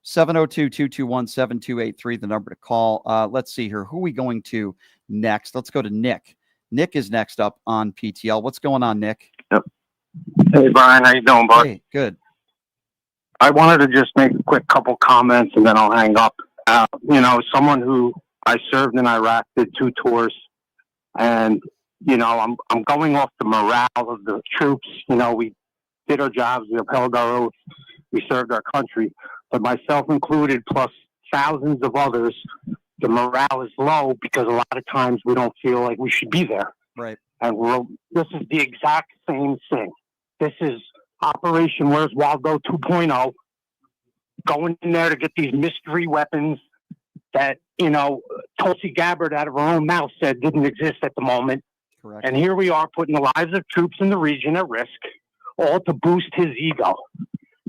702-221-7283, the number to call. Let's see here. Who are we going to next? Let's go to Nick. Nick is next up on PTL. What's going on, Nick? Yep. Hey, Brian. How you doing, bud? Hey, good. I wanted to just make a quick couple comments, and then I'll hang up. Someone who I served in Iraq, did 2 tours, and, I'm going off the morale of the troops. We did our jobs, we upheld our oath, we served our country, but myself included, plus thousands of others, the morale is low because a lot of times we don't feel like we should be there. Right. And this is the exact same thing. This is Operation Where's Waldo 2.0, going in there to get these mystery weapons that, Tulsi Gabbard out of her own mouth said didn't exist at the moment. Correct. And here we are putting the lives of troops in the region at risk, all to boost his ego.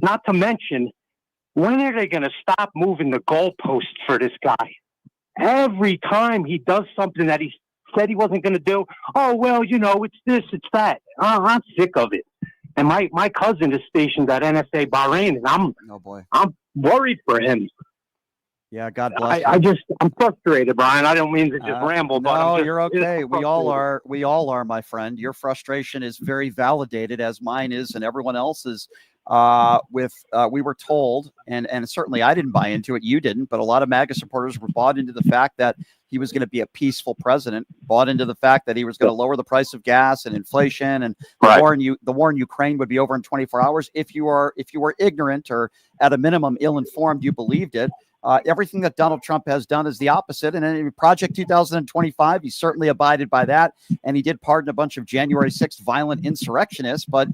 Not to mention, when are they going to stop moving the goalposts for this guy? Every time he does something that he said he wasn't going to do. Oh, well, it's this, it's that. I'm sick of it. And my cousin is stationed at NSA Bahrain, and I'm worried for him. Yeah, God bless. I'm frustrated, Brian. I don't mean to just ramble, but no, you're okay. We all are, my friend. Your frustration is very validated, as mine is, and everyone else's. We were told, and certainly I didn't buy into it. You didn't, but a lot of MAGA supporters were bought into the fact that he was going to be a peaceful president, bought into the fact that he was going to lower the price of gas and inflation, and the war in Ukraine would be over in 24 hours. If you were ignorant or at a minimum ill-informed, you believed it. Everything that Donald Trump has done is the opposite. And in Project 2025, he certainly abided by that. And he did pardon a bunch of January 6th violent insurrectionists. But,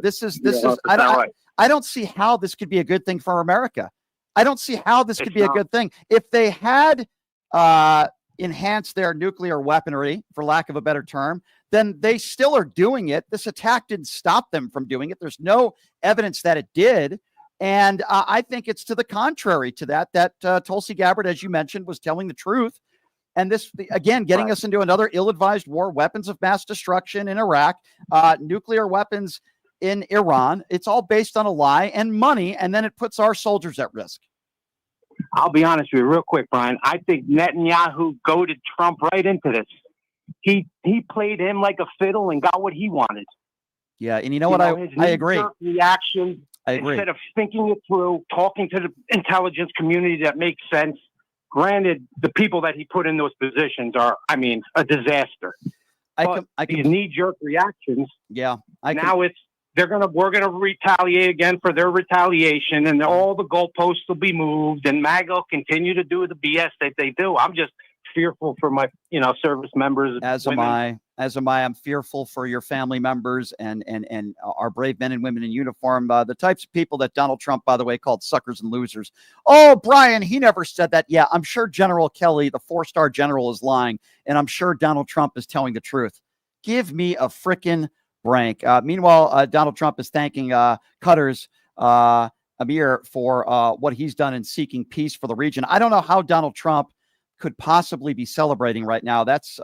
this is I don't see how this could be a good thing for America. I don't see how this could be a good thing. If they had enhanced their nuclear weaponry, for lack of a better term, then they still are doing it. This attack didn't stop them from doing it. There's no evidence that it did. And I think it's to the contrary to that Tulsi Gabbard, as you mentioned, was telling the truth. And this, again, getting us into another ill-advised war, weapons of mass destruction in Iraq, nuclear weapons in Iran. It's all based on a lie and money, and then it puts our soldiers at risk. I'll be honest with you real quick, Brian. I think Netanyahu goaded Trump right into this. He played him like a fiddle and got what he wanted. Yeah, and you know what? I agree. Reaction. I agree. Instead of thinking it through, talking to the intelligence community that makes sense. Granted, the people that he put in those positions are, a disaster. These knee-jerk reactions. Yeah. We're gonna retaliate again for their retaliation, and all the goalposts will be moved, and MAGA will continue to do the BS that they do. I'm just fearful for my, service members. As am I. I'm fearful for your family members and our brave men and women in uniform, the types of people that Donald Trump, by the way, called suckers and losers. Oh, Brian, he never said that. Yeah, I'm sure General Kelly, the 4-star general, is lying, and I'm sure Donald Trump is telling the truth. Give me a frickin' break. Meanwhile, Donald Trump is thanking Qatar's Amir for what he's done in seeking peace for the region. I don't know how Donald Trump could possibly be celebrating right now. That's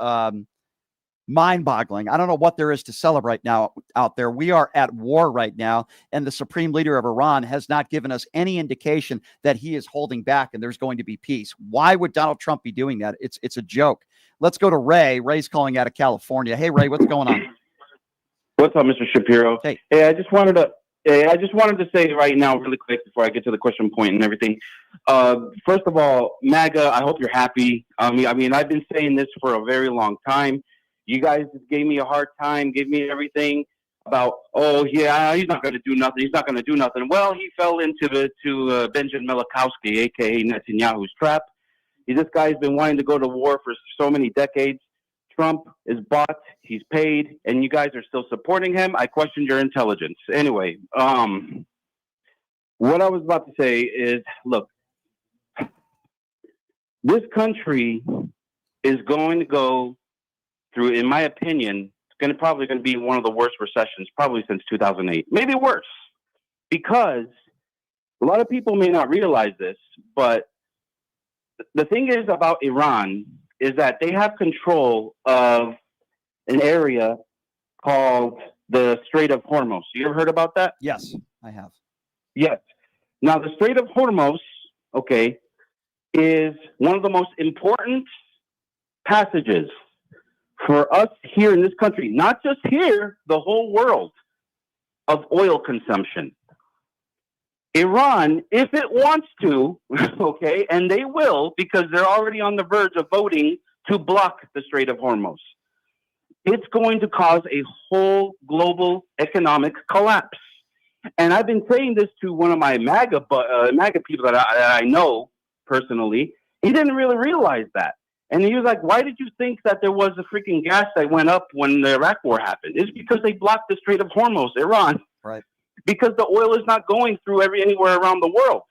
mind-boggling. I don't know what there is to celebrate now out there. We are at war right now, and the supreme leader of Iran has not given us any indication that he is holding back and there's going to be peace. Why would Donald Trump be doing that? It's a joke. Let's go to Ray. Ray's calling out of California. Hey, Ray, what's going on? What's up, Mr. Shapiro? Hey, I just wanted to say right now, really quick, before I get to the question point and everything. First of all, MAGA, I hope you're happy. I've been saying this for a very long time. You guys gave me a hard time, gave me everything about, he's not going to do nothing. He's not going to do nothing. Well, he fell into Benjamin Milikowski, a.k.a. Netanyahu's trap. This guy's been wanting to go to war for so many decades. Trump is bought, he's paid, and you guys are still supporting him. I question your intelligence. Anyway, what I was about to say is, look, this country is going to go through, in my opinion, it's probably going to be one of the worst recessions probably since 2008, maybe worse, because a lot of people may not realize this, but the thing is about Iran is that they have control of an area called the Strait of Hormuz. You ever heard about that? Yes, I have. Yes. Now, the Strait of Hormuz, is one of the most important passages for us here in this country, not just here, the whole world, of oil consumption. Iran, if it wants to, and they will, because they're already on the verge of voting to block the Strait of Hormuz, it's going to cause a whole global economic collapse. And I've been saying this to one of my MAGA people that I know personally. He didn't really realize that. And he was like, why did you think that there was a freaking gas that went up when the Iraq war happened? It's because they blocked the Strait of Hormuz, Iran. Right. Because the oil is not going through anywhere around the world.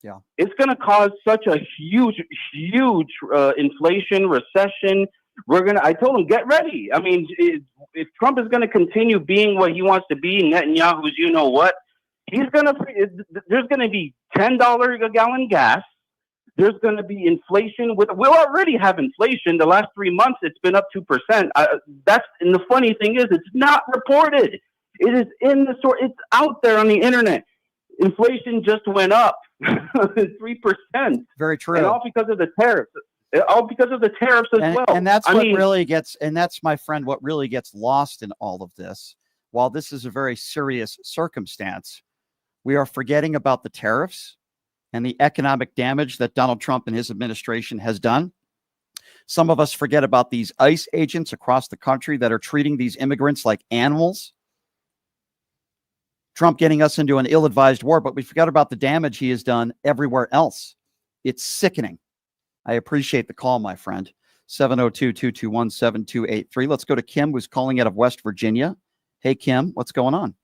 Yeah. It's going to cause such a huge inflation, recession. I told him, get ready. I mean, if Trump is going to continue being what he wants to be, Netanyahu's, you know what, there's going to be $10 a gallon gas. there's going to be inflation. We'll already have inflation. The last 3 months, it's been up 2%. And the funny thing is, it's not reported. It is in the store. It's out there on the internet. Inflation just went up 3%. Very true. And all because of the tariffs. All because of the tariffs as well. And that's my friend, what really gets lost in all of this. While this is a very serious circumstance, we are forgetting about the tariffs and the economic damage that Donald Trump and his administration has done. Some of us forget about these ICE agents across the country that are treating these immigrants like animals. Trump getting us into an ill-advised war, but we forgot about the damage he has done everywhere else. It's sickening. I appreciate the call, my friend. 702-221-7283. Let's go to Kim, who's calling out of West Virginia. Hey, Kim, what's going on?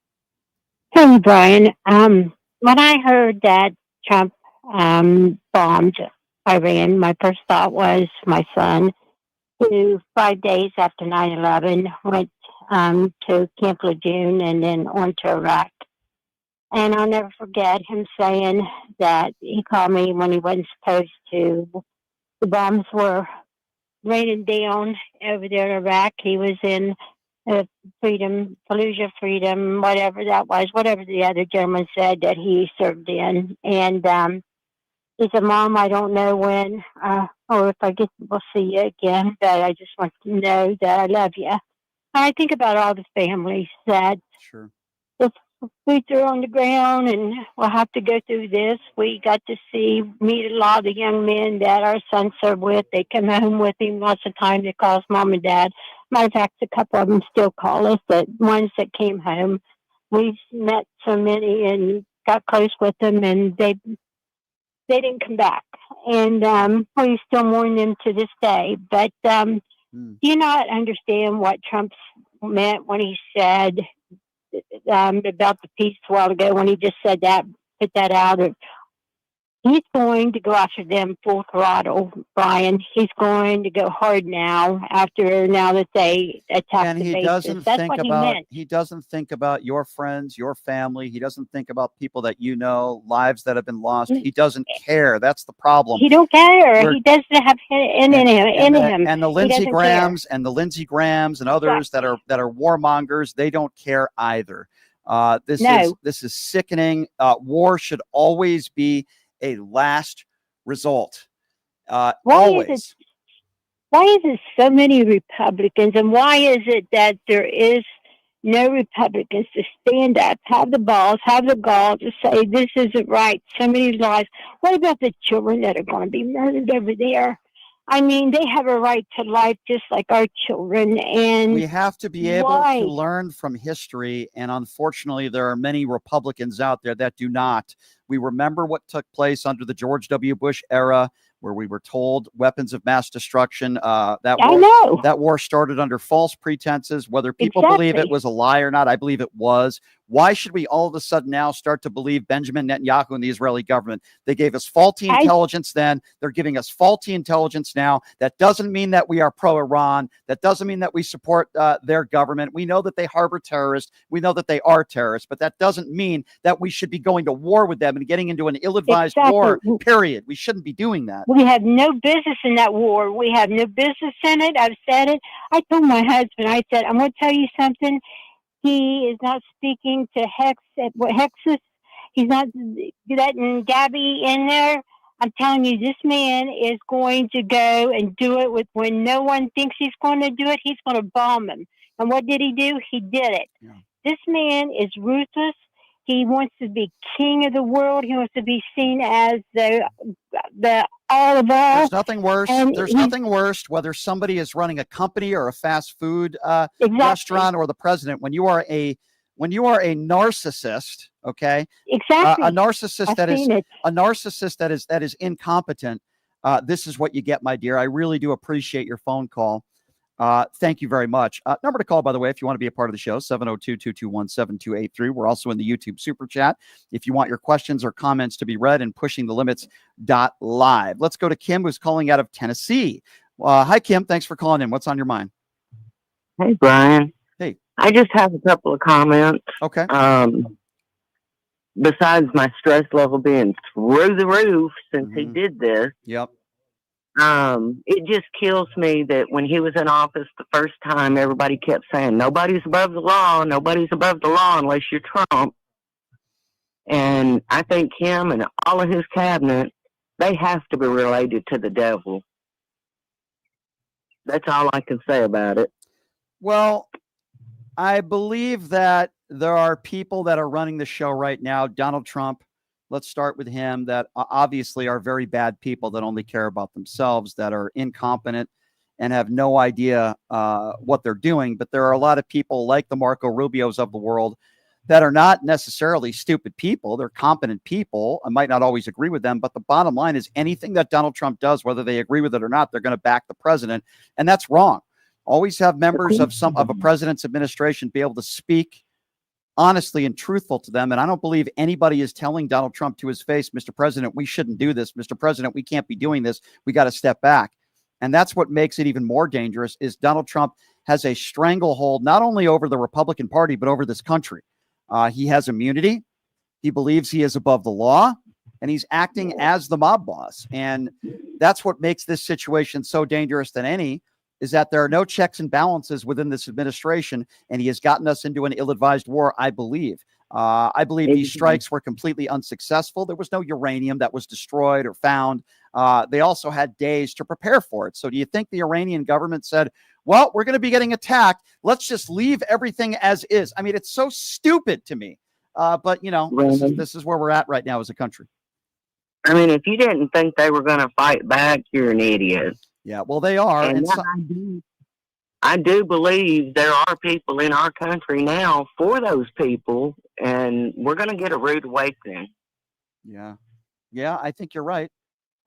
Hey, Brian. When I heard that Trump bombed Iran, my first thought was my son, who 5 days after 9/11 went to Camp Lejeune and then on to Iraq. And I'll never forget him saying that he called me when he wasn't supposed to. The bombs were raining down over there in Iraq. He was in Fallujah Freedom, whatever that was, whatever the other gentleman said that he served in. And he said, Mom, I don't know when or if we'll see you again, but I just want to know that I love you. And I think about all the families that the boots are on the ground and we'll have to go through this. We got to meet a lot of the young men that our son served with. They come home with him lots of times. They call us Mom and Dad. Matter of fact, a couple of them still call us, the ones that came home. We've met so many and got close with them, and they didn't come back. And we still mourn them to this day. But do you not understand what Trump meant when he said about the peace a while ago, when he just said that, put that out? He's going to go after them full throttle, Brian. He's going to go hard now that they attack and the he bases. doesn't That's think what he about meant. he doesn't think about your friends, your family. He doesn't think about people that you know, lives that have been lost. He doesn't care. That's the problem. He don't care. He doesn't have in him. And the Lindsey Grahams and others that are warmongers, they don't care either. This is sickening. War should always be a last result. Why is it so many Republicans, and why is it that there is no Republicans to stand up, have the balls, have the gall to say this isn't right? So many lives. What about the children that are going to be murdered over there? I mean, they have a right to life just like our children. And we have to be able to learn from history. And unfortunately, there are many Republicans out there that do not. We remember what took place under the George W. Bush era, where we were told weapons of mass destruction. That war started under false pretenses. Whether people believe it was a lie or not, I believe it was. Why should we all of a sudden now start to believe Benjamin Netanyahu and the Israeli government? They gave us faulty intelligence then. They're giving us faulty intelligence now. That doesn't mean that we are pro-Iran. That doesn't mean that we support their government. We know that they harbor terrorists. We know that they are terrorists. But that doesn't mean that we should be going to war with them and getting into an ill-advised war, period. We shouldn't be doing that. We have no business in that war. We have no business in it. I've said it. I told my husband, I said, I'm going to tell you something. He is not speaking to Hexus. He's not letting Gabby in there. I'm telling you, this man is going to go and do it when no one thinks he's going to do it. He's going to bomb them. And what did he do? He did it. Yeah. This man is ruthless. He wants to be king of the world. He wants to be seen as the all of all. There's nothing worse. There's nothing worse whether somebody is running a company or a fast food restaurant or the president. When you are a narcissist, okay? Exactly. A narcissist that is incompetent. This is what you get, my dear. I really do appreciate your phone call. Thank you very much. Number to call, by the way, if you want to be a part of the show, 702-221-7283. We're also in the YouTube super chat if you want your questions or comments to be read and pushingthelimits.live. Let's go to Kim, who's calling out of Tennessee. Hi, Kim. Thanks for calling in. What's on your mind? Hey, Brian. Hey. I just have a couple of comments. Okay. besides my stress level being through the roof since he did this, Yep. it just kills me that when he was in office the first time, everybody kept saying, nobody's above the law, nobody's above the law unless you're Trump. And I think him and all of his cabinet, they have to be related to the devil. That's all I can say about it. Well, I believe that there are people that are running the show right now. Donald Trump, let's start with him, that obviously are very bad people that only care about themselves, that are incompetent and have no idea what they're doing. But there are a lot of people like the Marco Rubios of the world that are not necessarily stupid people. They're competent people. I might not always agree with them, but the bottom line is anything that Donald Trump does, whether they agree with it or not, they're going to back the president. And that's wrong. Always have members of a president's administration be able to speak honestly and truthful to them. And I don't believe anybody is telling Donald Trump to his face, Mr. President, we shouldn't do this. Mr. President, we can't be doing this. We got to step back. And that's what makes it even more dangerous is Donald Trump has a stranglehold, not only over the Republican Party, but over this country. He has immunity. He believes he is above the law, and he's acting as the mob boss. And that's what makes this situation so dangerous than any, is that there are no checks and balances within this administration, and he has gotten us into an ill-advised war, I believe. I believe these strikes were completely unsuccessful. There was no uranium that was destroyed or found. They also had days to prepare for it. So do you think the Iranian government said, well, we're going to be getting attacked, let's just leave everything as is? I mean, it's so stupid to me. But, you know, this is where we're at right now as a country. I mean, if you didn't think they were going to fight back, you're an idiot. Yeah, well, they are. And I do believe there are people in our country now for those people, and we're going to get a rude awakening. Yeah. Yeah, I think you're right.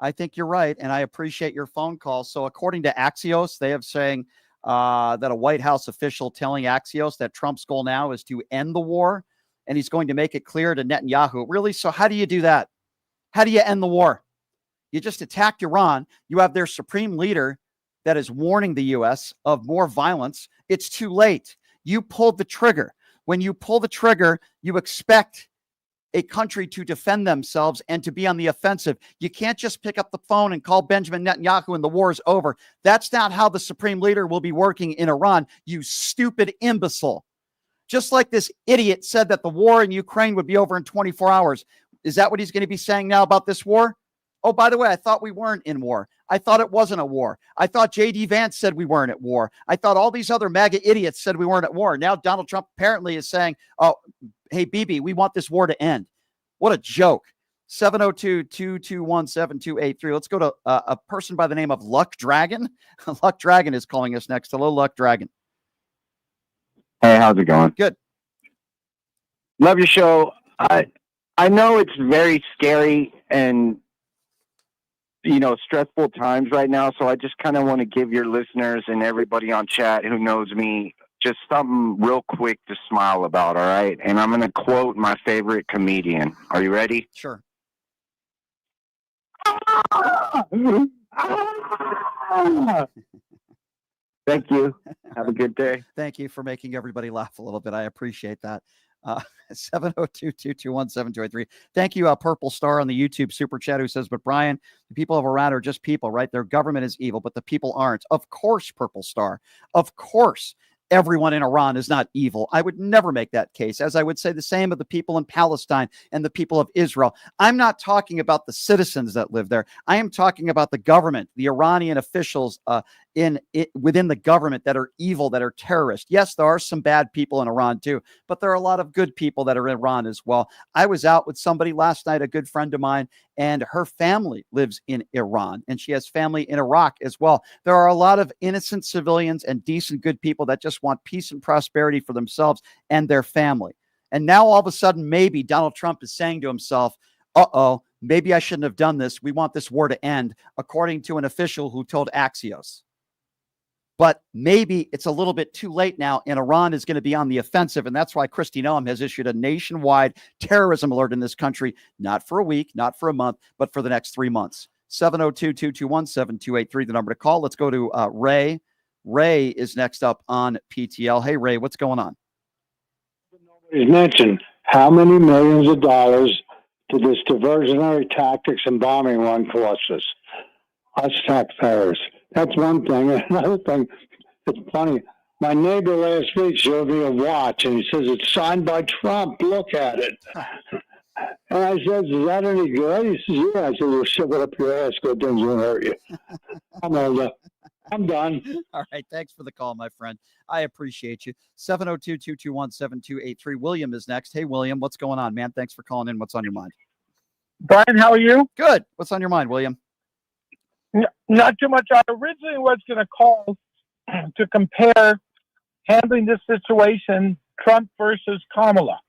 I think you're right, and I appreciate your phone call. So according to Axios, they have saying that a White House official telling Axios that Trump's goal now is to end the war, and he's going to make it clear to Netanyahu. Really? So how do you do that? How do you end the war? You just attacked Iran. You have their supreme leader that is warning the U.S. of more violence. It's too late. You pulled the trigger. When you pull the trigger, you expect a country to defend themselves and to be on the offensive. You can't just pick up the phone and call Benjamin Netanyahu and the war is over. That's not how the supreme leader will be working in Iran, you stupid imbecile. Just like this idiot said that the war in Ukraine would be over in 24 hours. Is that what he's going to be saying now about this war? Oh, by the way, I thought we weren't in war. I thought it wasn't a war. I thought JD Vance said we weren't at war. I thought all these other MAGA idiots said we weren't at war. Now Donald Trump apparently is saying, oh, hey, Bibi, we want this war to end. What a joke. 702-221-7283. Let's go to a person by the name of Luck Dragon. Luck Dragon is calling us next. Hello, Luck Dragon. Hey, how's it going? Good. Love your show. I know it's very scary and, you know, stressful times right now. So I just kind of want to give your listeners and everybody on chat who knows me just something real quick to smile about. All right. And I'm going to quote my favorite comedian. Are you ready? Sure. Thank you. Have a good day. Thank you for making everybody laugh a little bit. I appreciate that. 702-221-7283. Thank you, Purple Star on the YouTube super chat who says, but Brian, the people of Iran are just people, right? Their government is evil, but the people aren't. Of course, Purple Star. Of course, everyone in Iran is not evil. I would never make that case, as I would say the same of the people in Palestine and the people of Israel. I'm not talking about the citizens that live there. I am talking about the government, the Iranian officials within the government that are evil, that are terrorists. Yes, there are some bad people in Iran too, but there are a lot of good people that are in Iran as well. I was out with somebody last night, a good friend of mine, and her family lives in Iran, and she has family in Iraq as well. There are a lot of innocent civilians and decent, good people that just want peace and prosperity for themselves and their family. And now all of a sudden, maybe Donald Trump is saying to himself, uh-oh, maybe I shouldn't have done this. We want this war to end, according to an official who told Axios. But maybe it's a little bit too late now, and Iran is going to be on the offensive. And that's why Kristi Noem has issued a nationwide terrorism alert in this country, not for a week, not for a month, but for the next 3 months. 702-221-7283, the number to call. Let's go to Ray. Ray is next up on PTL. Hey, Ray, what's going on? He's mentioned. How many millions of dollars did this diversionary tactics and bombing run cost us? Us taxpayers. That's one thing. And another thing, it's funny. My neighbor last week showed me a watch, and he says it's signed by Trump. Look at it. And I said, "Is that any good?" He says, "Yeah." I said, "Well, shove it up your ass. Good things won't hurt you." I'm done. All right. Thanks for the call, my friend. I appreciate you. 702-221-7283. William is next. Hey, William, what's going on, man? Thanks for calling in. What's on your mind? Brian, how are you? Good. What's on your mind, William? Not too much. I originally was going to call to compare handling this situation, Trump versus Kamala.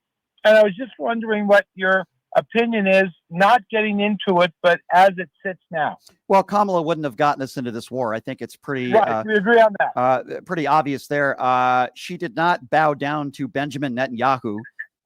And I was just wondering what your opinion is, not getting into it, but as it sits now. Well, Kamala wouldn't have gotten us into this war. I think it's pretty Right, we agree on that. pretty obvious there. She did not bow down to Benjamin Netanyahu,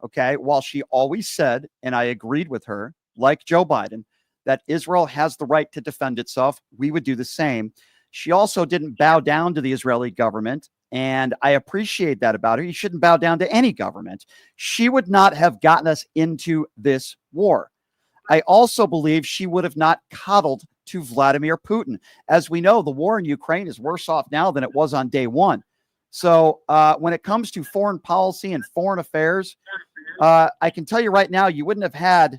okay, while she always said, and I agreed with her, like Joe Biden, that Israel has the right to defend itself. We would do the same. She also didn't bow down to the Israeli government, and I appreciate that about her. You shouldn't bow down to any government. She would not have gotten us into this war. I also believe she would have not coddled to Vladimir Putin. As we know, the war in Ukraine is worse off now than it was on day one. So when it comes to foreign policy and foreign affairs, I can tell you right now, you wouldn't have had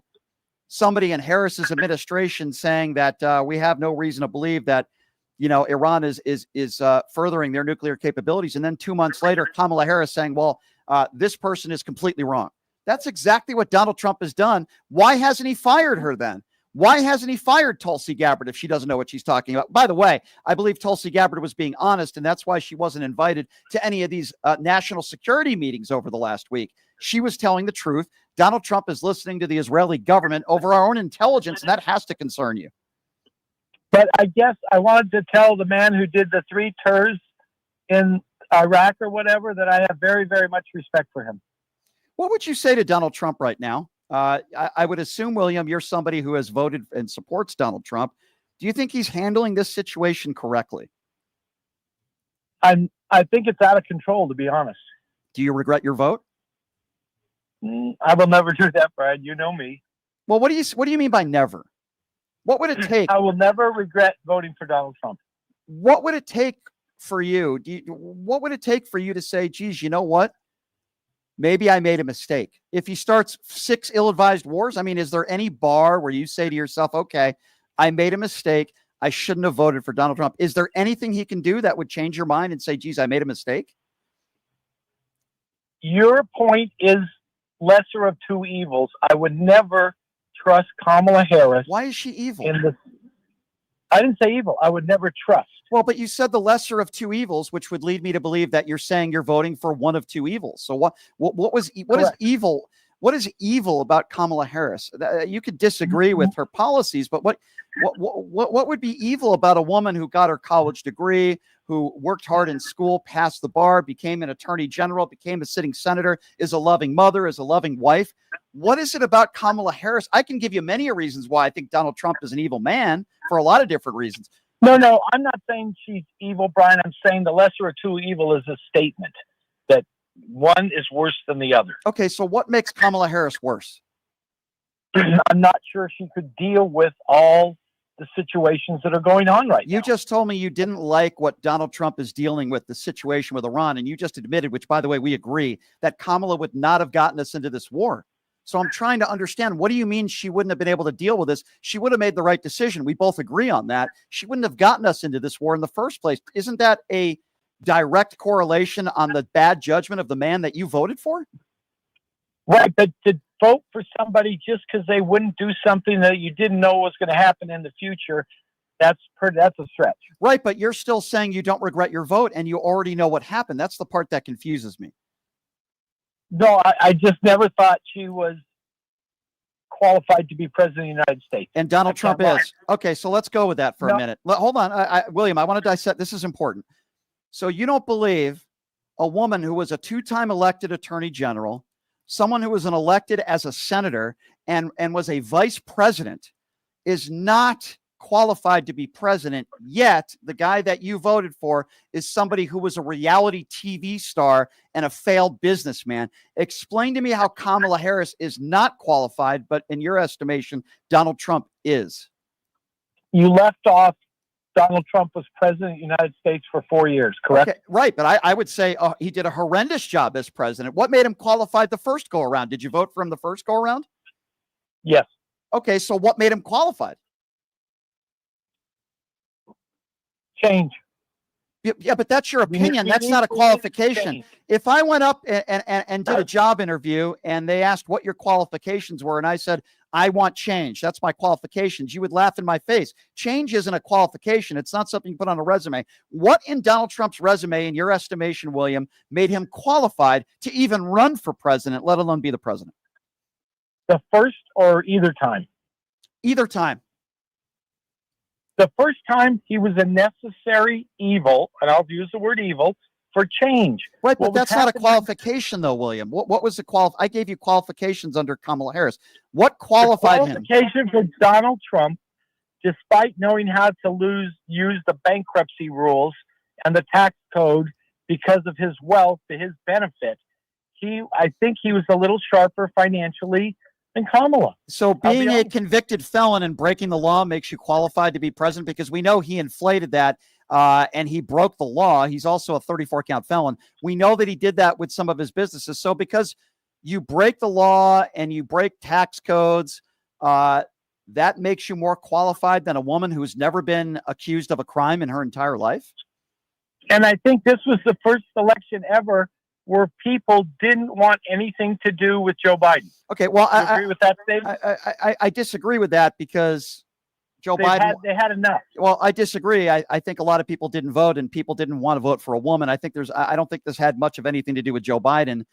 somebody in Harris's administration saying that we have no reason to believe that, you know, Iran is furthering their nuclear capabilities. And then 2 months later, Kamala Harris saying, well, this person is completely wrong. That's exactly what Donald Trump has done. Why hasn't he fired her then? Why hasn't he fired Tulsi Gabbard if she doesn't know what she's talking about? By the way, I believe Tulsi Gabbard was being honest, and that's why she wasn't invited to any of these national security meetings over the last week. She was telling the truth. Donald Trump is listening to the Israeli government over our own intelligence, and that has to concern you. But I guess I wanted to tell the man who did the 3 tours in Iraq or whatever that I have very, very much respect for him. What would you say to Donald Trump right now? I would assume, William, you're somebody who has voted and supports Donald Trump. Do you think he's handling this situation correctly? I think it's out of control, to be honest. Do you regret your vote? I will never do that, Brad. You know me. Well, what do you mean by never? What would it take? I will never regret voting for Donald Trump. What would it take for you? What would it take for you to say, geez, you know what? Maybe I made a mistake. If he starts 6 ill-advised wars, I mean, is there any bar where you say to yourself, okay, I made a mistake. I shouldn't have voted for Donald Trump. Is there anything he can do that would change your mind and say, geez, I made a mistake? Your point is lesser of two evils. I would never trust Kamala Harris. Why is she evil? I didn't say evil. I would never trust. Well, but you said the lesser of two evils, which would lead me to believe that you're saying you're voting for one of two evils. So what is evil? What is evil about Kamala Harris? You could disagree with her policies, but what would be evil about a woman who got her college degree, who worked hard in school, passed the bar, became an attorney general, became a sitting senator, is a loving mother, is a loving wife? What is it about Kamala Harris? I can give you many reasons why I think Donald Trump is an evil man for a lot of different reasons. No, I'm not saying she's evil, Brian. I'm saying the lesser of two evil is a statement that one is worse than the other. Okay, so what makes Kamala Harris worse? I'm not sure she could deal with all the situations that are going on right now. You just told me you didn't like what Donald Trump is dealing with, the situation with Iran, and you just admitted, which, by the way, we agree, that Kamala would not have gotten us into this war. So I'm trying to understand, what do you mean she wouldn't have been able to deal with this? She would have made the right decision. We both agree on that. She wouldn't have gotten us into this war in the first place. Isn't that a direct correlation on the bad judgment of the man that you voted for? Right, but to vote for somebody just because they wouldn't do something that you didn't know was going to happen in the future, that's a stretch. Right, but you're still saying you don't regret your vote and you already know what happened. That's the part that confuses me. No, I just never thought she was qualified to be president of the United States. And Donald Trump is. Okay, so let's go with that for a minute. Hold on, William, I want to dissect. This is important. So you don't believe a woman who was a 2-time elected attorney general, someone who was elected as a senator and was a vice president, is not qualified to be president, yet the guy that you voted for is somebody who was a reality TV star and a failed businessman. Explain to me how Kamala Harris is not qualified, but in your estimation, Donald Trump is. You left off Donald Trump was president of the United States for 4 years, correct? Okay, right, but I would say he did a horrendous job as president. What made him qualified the first go around? Did you vote for him the first go around? Yes. Okay, so what made him qualified? Change. Yeah, but that's your opinion. That's not a qualification. If I went up and did a job interview and they asked what your qualifications were and I said, I want change, that's my qualifications, you would laugh in my face. Change isn't a qualification. It's not something you put on a resume. What in Donald Trump's resume, in your estimation, William, made him qualified to even run for president, let alone be the president? The first or either time? Either time. The first time he was a necessary evil, and I'll use the word evil, for change. Right, but that's not a qualification, though, William. What was the I gave you qualifications under Kamala Harris. What qualified him? The qualification for Donald Trump, despite knowing how to use the bankruptcy rules and the tax code because of his wealth to his benefit, I think he was a little sharper financially than Kamala. So being a convicted felon and breaking the law makes you qualified to be president, because we know he inflated that and he broke the law. He's also a 34-count felon. We know that he did that with some of his businesses. So because you break the law and you break tax codes, that makes you more qualified than a woman who's never been accused of a crime in her entire life? And I think this was the first election ever where people didn't want anything to do with Joe Biden. Okay, well, I agree with that statement. I disagree with that, because Joe Biden, they had enough. Well, I disagree. I think a lot of people didn't vote, and people didn't want to vote for a woman. I don't think this had much of anything to do with Joe Biden,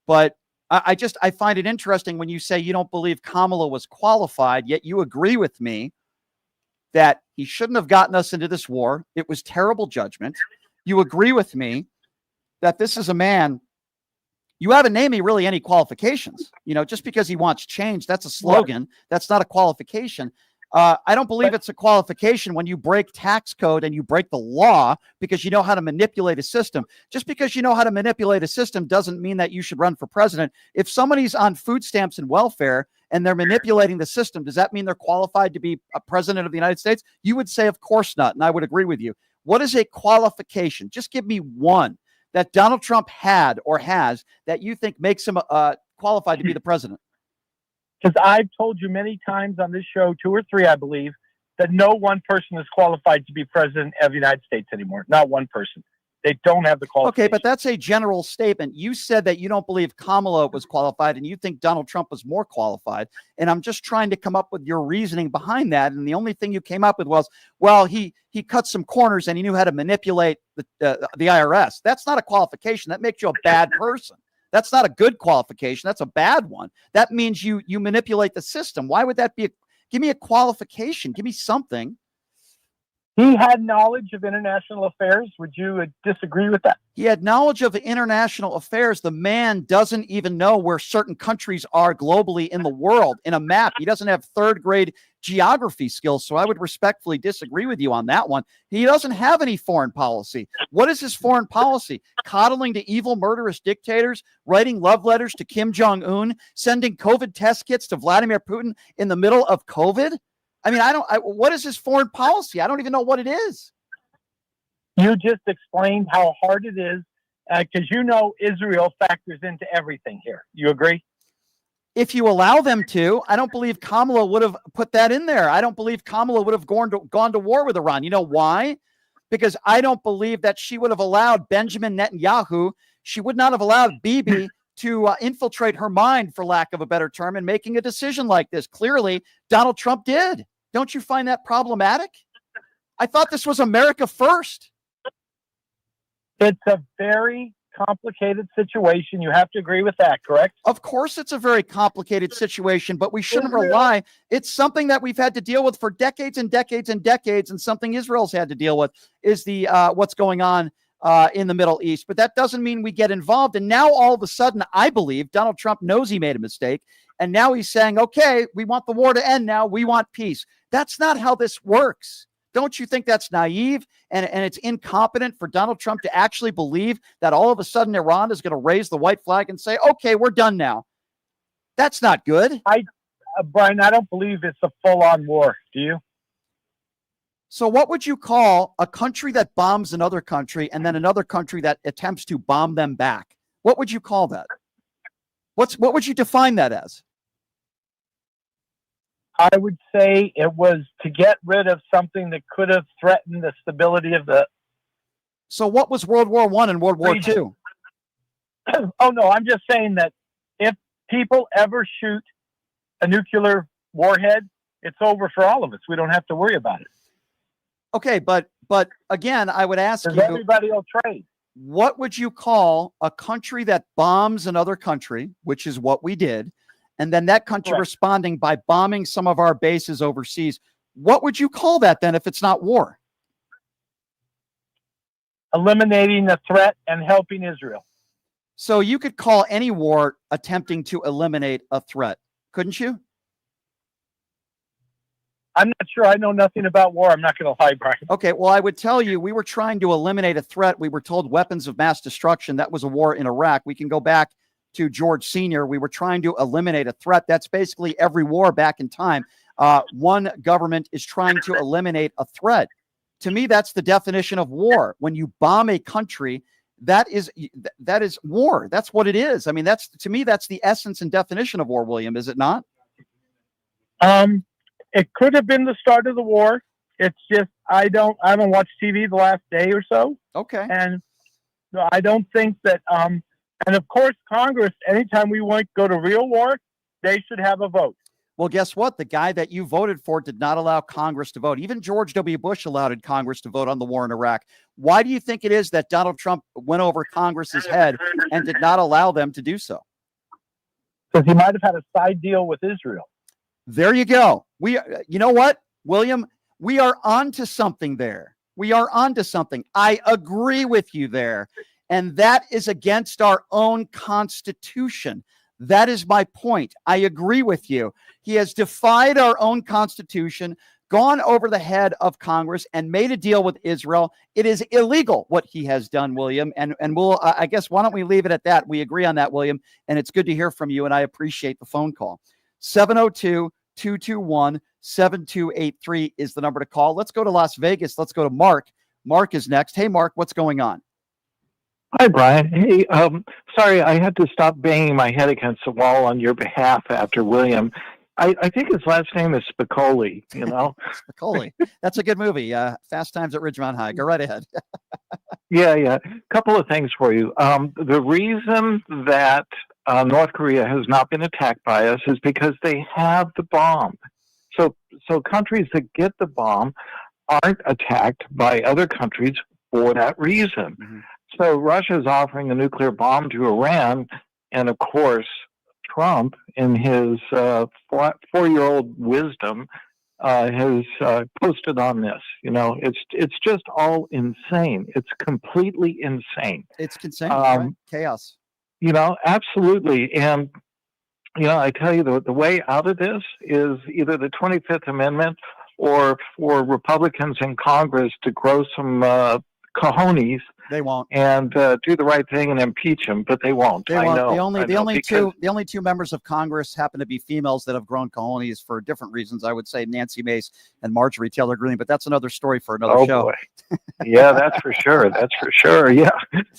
but I find it interesting when you say you don't believe Kamala was qualified, yet you agree with me that he shouldn't have gotten us into this war. It was terrible judgment. You agree with me that this is a man, you haven't named me really any qualifications. Just because he wants change, that's a slogan. Right. That's not a qualification. I don't believe it's a qualification when you break tax code and you break the law because you know how to manipulate a system. Just because you know how to manipulate a system doesn't mean that you should run for president. If somebody's on food stamps and welfare and they're manipulating the system, does that mean they're qualified to be a president of the United States? You would say, of course not. And I would agree with you. What is a qualification? Just give me one that Donald Trump had or has that you think makes him qualified to be the president. Because I've told you many times on this show, 2 or 3, I believe, that no one person is qualified to be president of the United States anymore. Not one person. They don't have the qualification. Okay, but that's a general statement. You said that you don't believe Kamala was qualified and you think Donald Trump was more qualified. And I'm just trying to come up with your reasoning behind that. And the only thing you came up with was, well, he cut some corners and he knew how to manipulate the IRS. That's not a qualification. That makes you a bad person. That's not a good qualification. That's a bad one. That means you manipulate the system. Why would that be? Give me a qualification. Give me something. He had knowledge of international affairs. Would you disagree with that? He had knowledge of international affairs. The man doesn't even know where certain countries are globally in the world in a map. He doesn't have third-grade geography skills, so I would respectfully disagree with you on that one. He doesn't have any foreign policy. What is his foreign policy? Coddling to evil, murderous dictators, writing love letters to Kim Jong-un, sending COVID test kits to Vladimir Putin in the middle of COVID? I mean, what is his foreign policy? I don't even know what it is. You just explained how hard it is, because Israel factors into everything here. You agree? If you allow them to, I don't believe Kamala would have put that in there. I don't believe Kamala would have gone to war with Iran. You know why? Because I don't believe that she would have allowed Benjamin Netanyahu, she would not have allowed Bibi to infiltrate her mind, for lack of a better term, in making a decision like this. Clearly, Donald Trump did. Don't you find that problematic? I thought this was America first. It's a very complicated situation. You have to agree with that, correct? Of course, it's a very complicated situation, but we shouldn't rely. It's something that we've had to deal with for decades and decades and decades, and something Israel's had to deal with is the what's going on in the Middle East. But that doesn't mean we get involved. And now all of a sudden, I believe Donald Trump knows he made a mistake. And now he's saying, okay, we want the war to end now. We want peace. That's not how this works. Don't you think that's naive and it's incompetent for Donald Trump to actually believe that all of a sudden Iran is going to raise the white flag and say, okay, we're done now? That's not good. Brian, I don't believe it's a full-on war. Do you? So what would you call a country that bombs another country and then another country that attempts to bomb them back? What would you call that? What would you define that as? I would say it was to get rid of something that could have threatened the stability of the. So what was World War I and World War II? Oh, no, I'm just saying that if people ever shoot a nuclear warhead, it's over for all of us. We don't have to worry about it. Okay, but again, I would ask you, everybody will trade. What would you call a country that bombs another country, which is what we did, and then that country responding by bombing some of our bases overseas? What would you call that then if it's not war? Eliminating the threat and helping Israel. So you could call any war attempting to eliminate a threat, couldn't you? I'm not sure. I know nothing about war. I'm not going to lie, Brian. Okay, well, I would tell you we were trying to eliminate a threat. We were told weapons of mass destruction. That was a war in Iraq. We can go back to George Sr. We were trying to eliminate a threat. That's basically every war back in time. One government is trying to eliminate a threat. To me, that's the definition of war. When you bomb a country, that is war. That's what it is. I mean, to me, that's the essence and definition of war, William, is it not? It could have been the start of the war. It's just I haven't watched TV the last day or so. Okay. And I don't think that and of course Congress, anytime we want to go to real war, they should have a vote. Well, guess what? The guy that you voted for did not allow Congress to vote. Even George W. Bush allowed Congress to vote on the war in Iraq. Why do you think it is that Donald Trump went over Congress's head and did not allow them to do so? Because he might have had a side deal with Israel. There you go. You know what, William? We are onto something there. We are onto something. I agree with you there. And that is against our own Constitution. That is my point. I agree with you. He has defied our own Constitution, gone over the head of Congress, and made a deal with Israel. It is illegal what he has done, William. And we'll, I guess, why don't we leave it at that? We agree on that, William. And it's good to hear from you. And I appreciate the phone call. 702-221-7283 is the number to call. Let's go to Las Vegas. Let's go to Mark. Mark is next. Hey, Mark, what's going on? Hi, Brian. Hey, sorry, I had to stop banging my head against the wall on your behalf after William. I think his last name is Spicoli, you know? Spicoli. That's a good movie. Fast Times at Ridgemont High. Go right ahead. Yeah. Couple of things for you. The reason that North Korea has not been attacked by us is because they have the bomb. So countries that get the bomb aren't attacked by other countries for that reason. Mm-hmm. So Russia is offering a nuclear bomb to Iran, and of course, Trump, in his 4-year-old wisdom, has posted on this. You know, it's just all insane. It's completely insane. It's insane. Right? Chaos. You know, absolutely. And, you know, I tell you, the way out of this is either the 25th Amendment or for Republicans in Congress to grow some cojones. They won't. And do the right thing and impeach him, but they won't. They won't. I know. The only two members of Congress happen to be females that have grown cojones for different reasons. I would say Nancy Mace and Marjorie Taylor Greene, but that's another story for another show. Boy. Yeah, that's for sure. That's for sure. Yeah.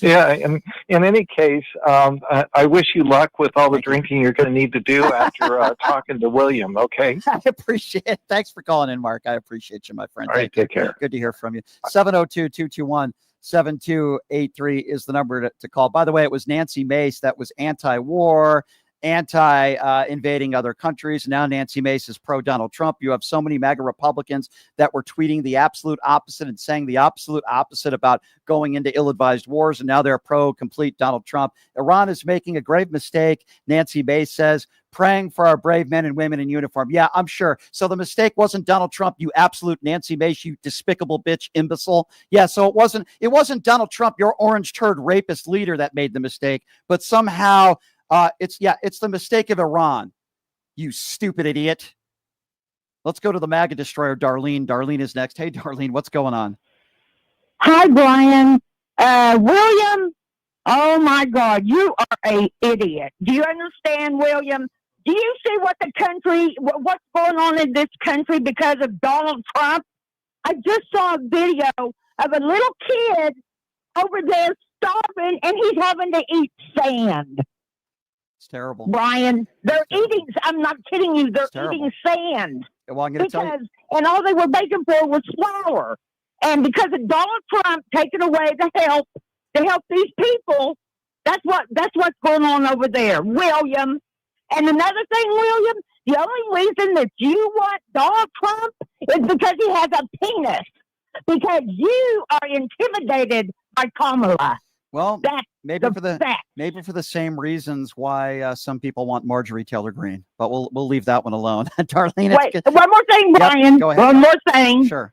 And in any case, I wish you luck with all the drinking you're going to need to do after talking to William. Okay. I appreciate it. Thanks for calling in, Mark. I appreciate you, my friend. All right. Take care. Good to hear from you. 702-221-7283 is the number to call. By the way, it was Nancy Mace that was anti-war, anti-invading other countries. Now Nancy Mace is pro-Donald Trump. You have so many MAGA Republicans that were tweeting the absolute opposite and saying the absolute opposite about going into ill-advised wars, and now they're pro-complete Donald Trump. Iran is making a grave mistake, Nancy Mace says, praying for our brave men and women in uniform. Yeah, I'm sure. So the mistake wasn't Donald Trump, you absolute Nancy Mace, you despicable bitch, imbecile. Yeah, so it wasn't Donald Trump, your orange turd rapist leader that made the mistake, but somehow it's the mistake of Iran. You stupid idiot. Let's go to the MAGA destroyer, Darlene. Darlene is next. Hey, Darlene, what's going on? Hi, Brian. William, oh my God, you are a idiot. Do you understand, William? Do you see what's going on in this country because of Donald Trump? I just saw a video of a little kid over there starving, and he's having to eat sand. It's terrible. Brian, they're eating, I'm not kidding you, they're eating sand. Well, I'm going to tell you. And all they were begging for was flour. And because of Donald Trump taking away the help to help these people, that's what's going on over there, William. And another thing, William, the only reason that you want Donald Trump is because he has a penis. Because you are intimidated by Kamala. Well, maybe for the same reasons why some people want Marjorie Taylor Greene, but we'll leave that one alone. Darlene, wait, one more thing, Brian. Yep, go ahead. One more thing. Sure.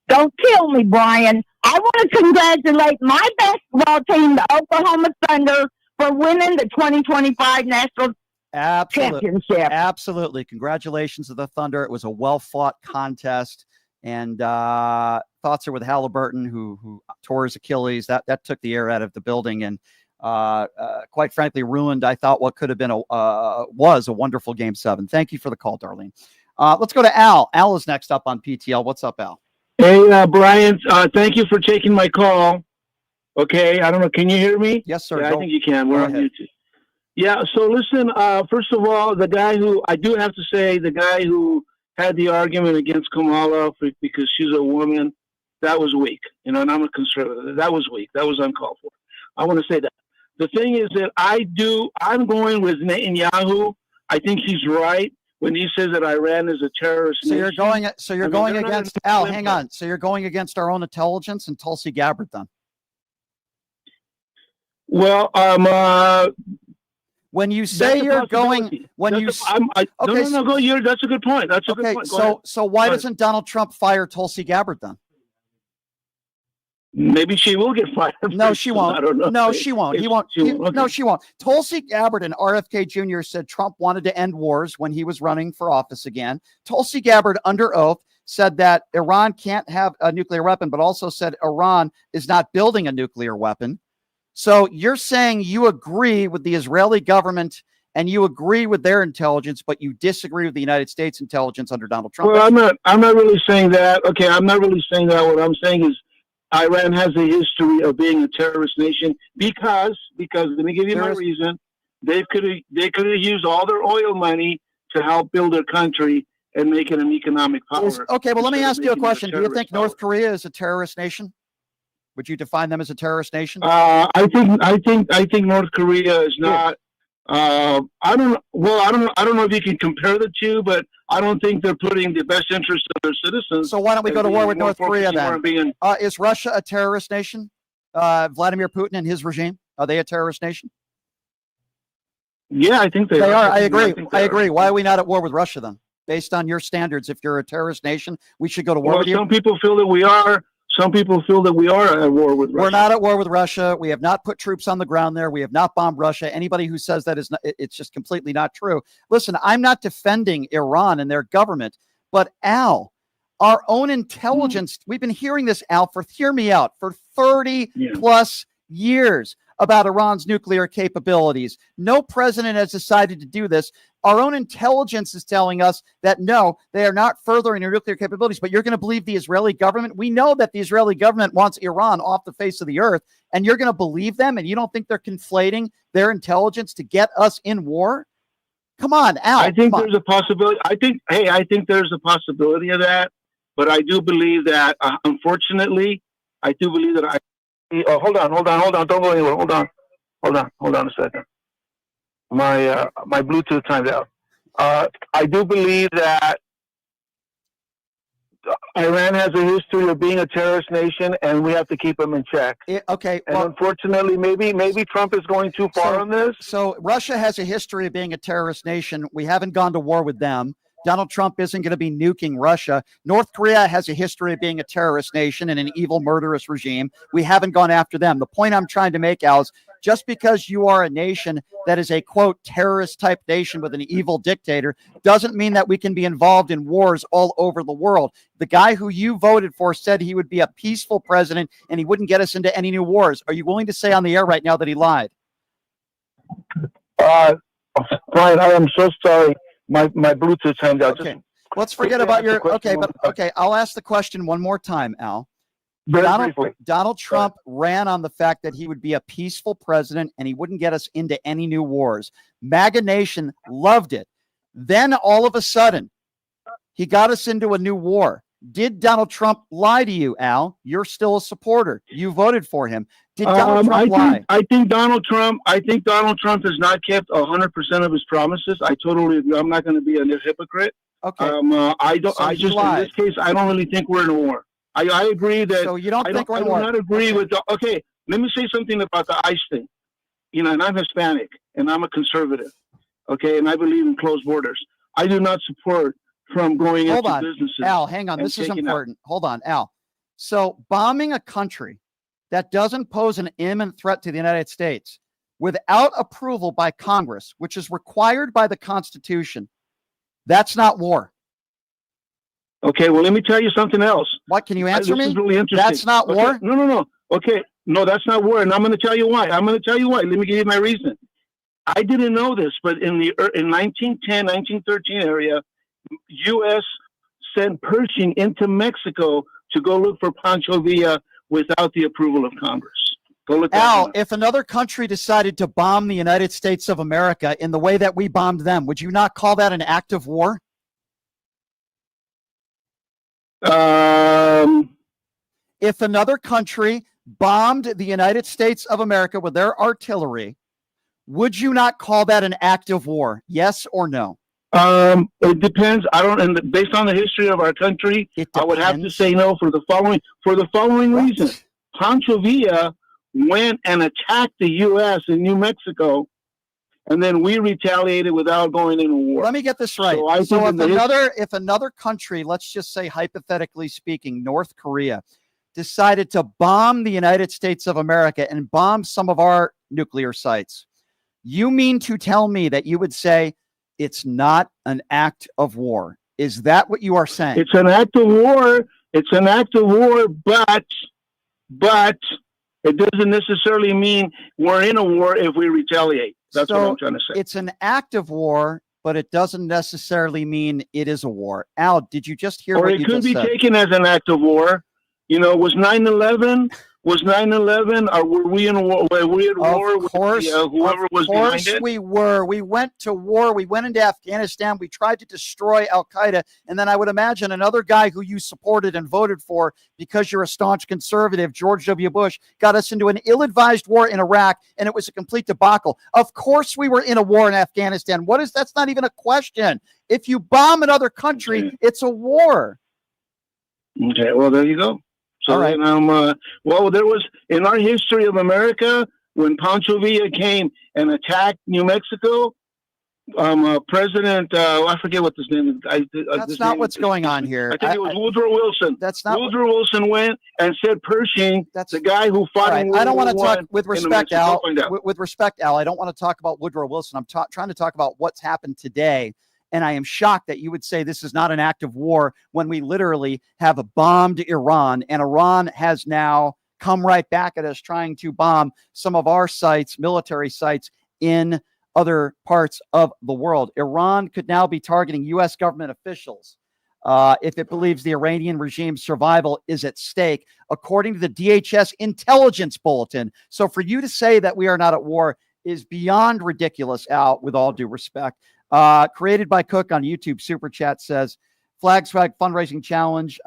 Don't kill me, Brian. I want to congratulate my basketball team, the Oklahoma Thunder, for winning the 2025 National Championship. Absolutely. Congratulations to the Thunder. It was a well-fought contest. And thoughts are with Halliburton, who tore his Achilles. That took the air out of the building and, quite frankly, ruined, I thought, what could have been was a wonderful Game 7. Thank you for the call, Darlene. Let's go to Al. Al is next up on PTL. What's up, Al? Hey, Brian, thank you for taking my call. Okay, I don't know. Can you hear me? Yes, sir. Yeah, I think you can. We're on YouTube. Yeah, so listen, first of all, the guy who had the argument against Kamala because she's a woman, that was weak. And I'm a conservative. That was weak. That was uncalled for. I want to say that. The thing is that I'm going with Netanyahu. I think he's right when he says that Iran is a terrorist nation. So you're going against Al, hang on. So you're going against our own intelligence and Tulsi Gabbard then? Well, when you say you're going, that's a good point. That's a good point. So why doesn't Donald Trump fire Tulsi Gabbard then? Maybe she will get fired. No, she won't. I don't know. No, she won't. No, she won't. Tulsi Gabbard and RFK Jr. said Trump wanted to end wars when he was running for office again. Tulsi Gabbard, under oath, said that Iran can't have a nuclear weapon, but also said Iran is not building a nuclear weapon. So you're saying you agree with the Israeli government and you agree with their intelligence, but you disagree with the United States intelligence under Donald Trump. Well, I'm not really saying that. Okay, I'm not really saying that. What I'm saying is Iran has a history of being a terrorist nation because let me give you my reason. They could have used all their oil money to help build their country and make it an economic power. Okay, well, let me ask you a question. Do you think North Korea is a terrorist nation? Would you define them as a terrorist nation? I think North Korea is not. I don't know if you can compare the two, but I don't think they're putting the best interest of their citizens. So why don't we go to war with North Korea then? Is Russia a terrorist nation? Vladimir Putin and his regime, are they a terrorist nation? Yeah, I think they are. I agree. Why are we not at war with Russia then? Based on your standards, if you're a terrorist nation, we should go to war with you. Some people feel that we are. Some people feel that we are at war with Russia. We're not at war with Russia. We have not put troops on the ground there. We have not bombed Russia. Anybody who says that is not, it's just completely not true. Listen, I'm not defending Iran and their government, but Al, our own intelligence, we've been hearing this, Al, hear me out, for 30 plus years about Iran's nuclear capabilities. No president has decided to do this. Our own intelligence is telling us that no, they are not furthering their nuclear capabilities, but you're going to believe the Israeli government? We know that the Israeli government wants Iran off the face of the earth, and you're going to believe them, and you don't think they're conflating their intelligence to get us in war? Come on, Al. I think there's a possibility. I think there's a possibility of that, but I do believe that, unfortunately, hold on. Don't go anywhere. Hold on a second. My Bluetooth timed out. I do believe that Iran has a history of being a terrorist nation, and we have to keep them in check. Unfortunately, maybe Trump is going too far on this. So Russia has a history of being a terrorist nation. We haven't gone to war with them. Donald Trump isn't going to be nuking Russia. North Korea has a history of being a terrorist nation and an evil, murderous regime. We haven't gone after them. The point I'm trying to make, Al, is Just because you are a nation that is a, quote, terrorist type nation with an evil dictator doesn't mean that we can be involved in wars all over the world. The guy who you voted for said he would be a peaceful president and he wouldn't get us into any new wars. Are you willing to say on the air right now that he lied? Brian, I am so sorry. My Bluetooth timed out. Okay. Let's forget about your, okay, I'll ask the question one more time, Al. Donald Trump ran on the fact that he would be a peaceful president and he wouldn't get us into any new wars. MAGA Nation loved it. Then all of a sudden, he got us into a new war. Did Donald Trump lie to you, Al? You're still a supporter. You voted for him. Did Donald Trump lie? I think Donald Trump has not kept 100% of his promises. I totally agree. I'm not going to be a hypocrite. Okay. I don't. So I just in this case, I don't really think we're in a war. I agree that. So you don't think we're in a war? I war? do not agree with the. Okay, let me say something about the ICE thing. You know, and I'm Hispanic and I'm a conservative. Okay, and I believe in closed borders. I do not support Trump going into businesses. Al, hang on. This is important. Hold on, Al. So bombing a country that doesn't pose an imminent threat to the United States without approval by Congress, which is required by the Constitution, that's not war. Okay, well, let me tell you something else. What, can you answer me? This is really interesting. That's not war? No. Okay, no, that's not war, and I'm going to tell you why. Let me give you my reason. I didn't know this, but in 1910, 1913 area, U.S. sent Pershing into Mexico to go look for Pancho Villa without the approval of Congress. Go look Al, if another country decided to bomb the United States of America in the way that we bombed them, would you not call that an act of war? If another country bombed the United States of America with their artillery, would you not call that an act of war? Yes or no? It depends. And based on the history of our country, I would have to say no for the following reason. Pancho Villa went and attacked the U.S. in New Mexico, and then we retaliated without going into war. Let me get this right. So if another country, let's just say hypothetically speaking, North Korea, decided to bomb the United States of America and bomb some of our nuclear sites, you mean to tell me that you would say it's not an act of war? Is that what you are saying? It's an act of war. It's an act of war, but it doesn't necessarily mean we're in a war if we retaliate. That's what I'm trying to say. It's an act of war, but it doesn't necessarily mean it is a war. Al, did you just hear what you just said? Or it could be taken as an act of war. You know, was 9/11, or were we in a war? Were we at war with whoever was behind it? We were. We went to war. We went into Afghanistan. We tried to destroy Al-Qaeda. And then I would imagine another guy who you supported and voted for because you're a staunch conservative, George W. Bush, got us into an ill-advised war in Iraq, and it was a complete debacle. Of course we were in a war in Afghanistan. That's not even a question. If you bomb another country, it's a war. Okay, well, there you go. So, all right. There was, in our history of America, when Pancho Villa came and attacked New Mexico, President, I forget what his name is. That's not what's going on here. I think it was Woodrow Wilson. Woodrow Wilson went and said Pershing, the guy who fought in World War I don't want to talk, with respect, Al, with respect, Al, I don't want to talk about Woodrow Wilson. I'm trying to talk about what's happened today. And I am shocked that you would say this is not an act of war when we literally have bombed Iran, and Iran has now come right back at us trying to bomb some of our sites, military sites in other parts of the world. Iran could now be targeting U.S. government officials if it believes the Iranian regime's survival is at stake, according to the DHS intelligence bulletin. So for you to say that we are not at war is beyond ridiculous, Al, with all due respect. Created by Cook on YouTube. Super Chat says, Flag Swag fundraising challenge.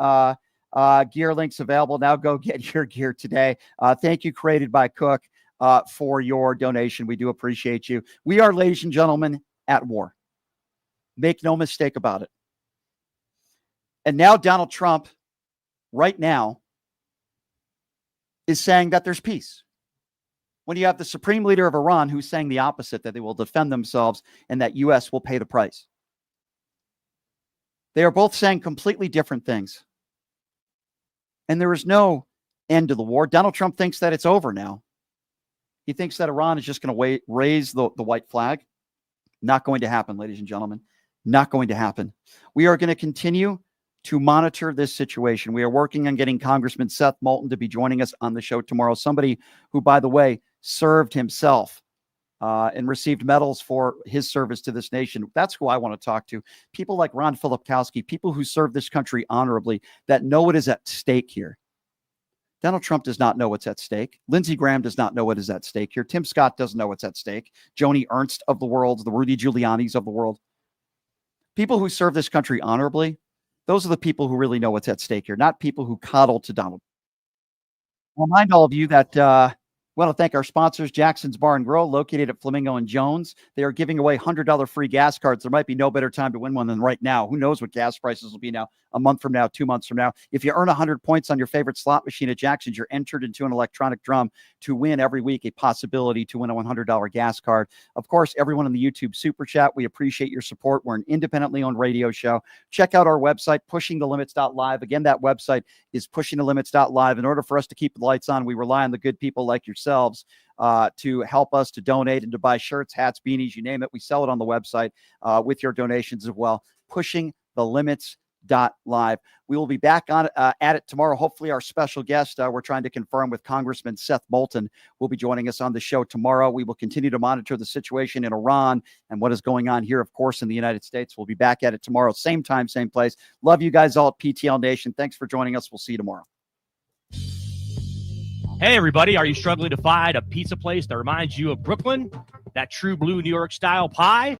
Gear links available. Now go get your gear today. Thank you, Created by Cook, for your donation. We do appreciate you. We are, ladies and gentlemen, at war. Make no mistake about it. And now Donald Trump, right now, is saying that there's peace. When you have the supreme leader of Iran who's saying the opposite, that they will defend themselves and that U.S. will pay the price. They are both saying completely different things. And there is no end to the war. Donald Trump thinks that it's over now. He thinks that Iran is just going to raise the white flag. Not going to happen, ladies and gentlemen. Not going to happen. We are going to continue to monitor this situation. We are working on getting Congressman Seth Moulton to be joining us on the show tomorrow. Somebody who, by the way, served himself and received medals for his service to this nation. That's who I want to talk to. People like Ron Filipkowski, people who serve this country honorably, that know what is at stake here. Donald Trump does not know what's at stake. Lindsey Graham does not know what is at stake here. Tim Scott doesn't know what's at stake. Joni Ernst of the world, the Rudy Giulianis of the world. People who serve this country honorably, those are the people who really know what's at stake here, not people who coddle to Donald. I'll remind all of you that I want to thank our sponsors, Jackson's Bar and Grill, located at Flamingo and Jones. They are giving away $100 free gas cards. There might be no better time to win one than right now. Who knows what gas prices will be now, a month from now, 2 months from now. If you earn 100 points on your favorite slot machine at Jackson's, you're entered into an electronic drum to win every week a possibility to win a $100 gas card. Of course, everyone in the YouTube Super Chat, we appreciate your support. We're an independently owned radio show. Check out our website, pushingthelimits.live. Again, that website is pushingthelimits.live. In order for us to keep the lights on, we rely on the good people like yourselves to help us to donate and to buy shirts, hats, beanies, you name it. We sell it on the website with your donations as well. Pushingthelimits.live. We will be back on at it tomorrow. Hopefully our special guest, we're trying to confirm with Congressman Seth Moulton, will be joining us on the show tomorrow. We will continue to monitor the situation in Iran and what is going on here, of course, in the United States. We'll be back at it tomorrow. Same time, same place. Love you guys all at PTL Nation. Thanks for joining us. We'll see you tomorrow. Hey, everybody. Are you struggling to find a pizza place that reminds you of Brooklyn? That true blue New York style pie?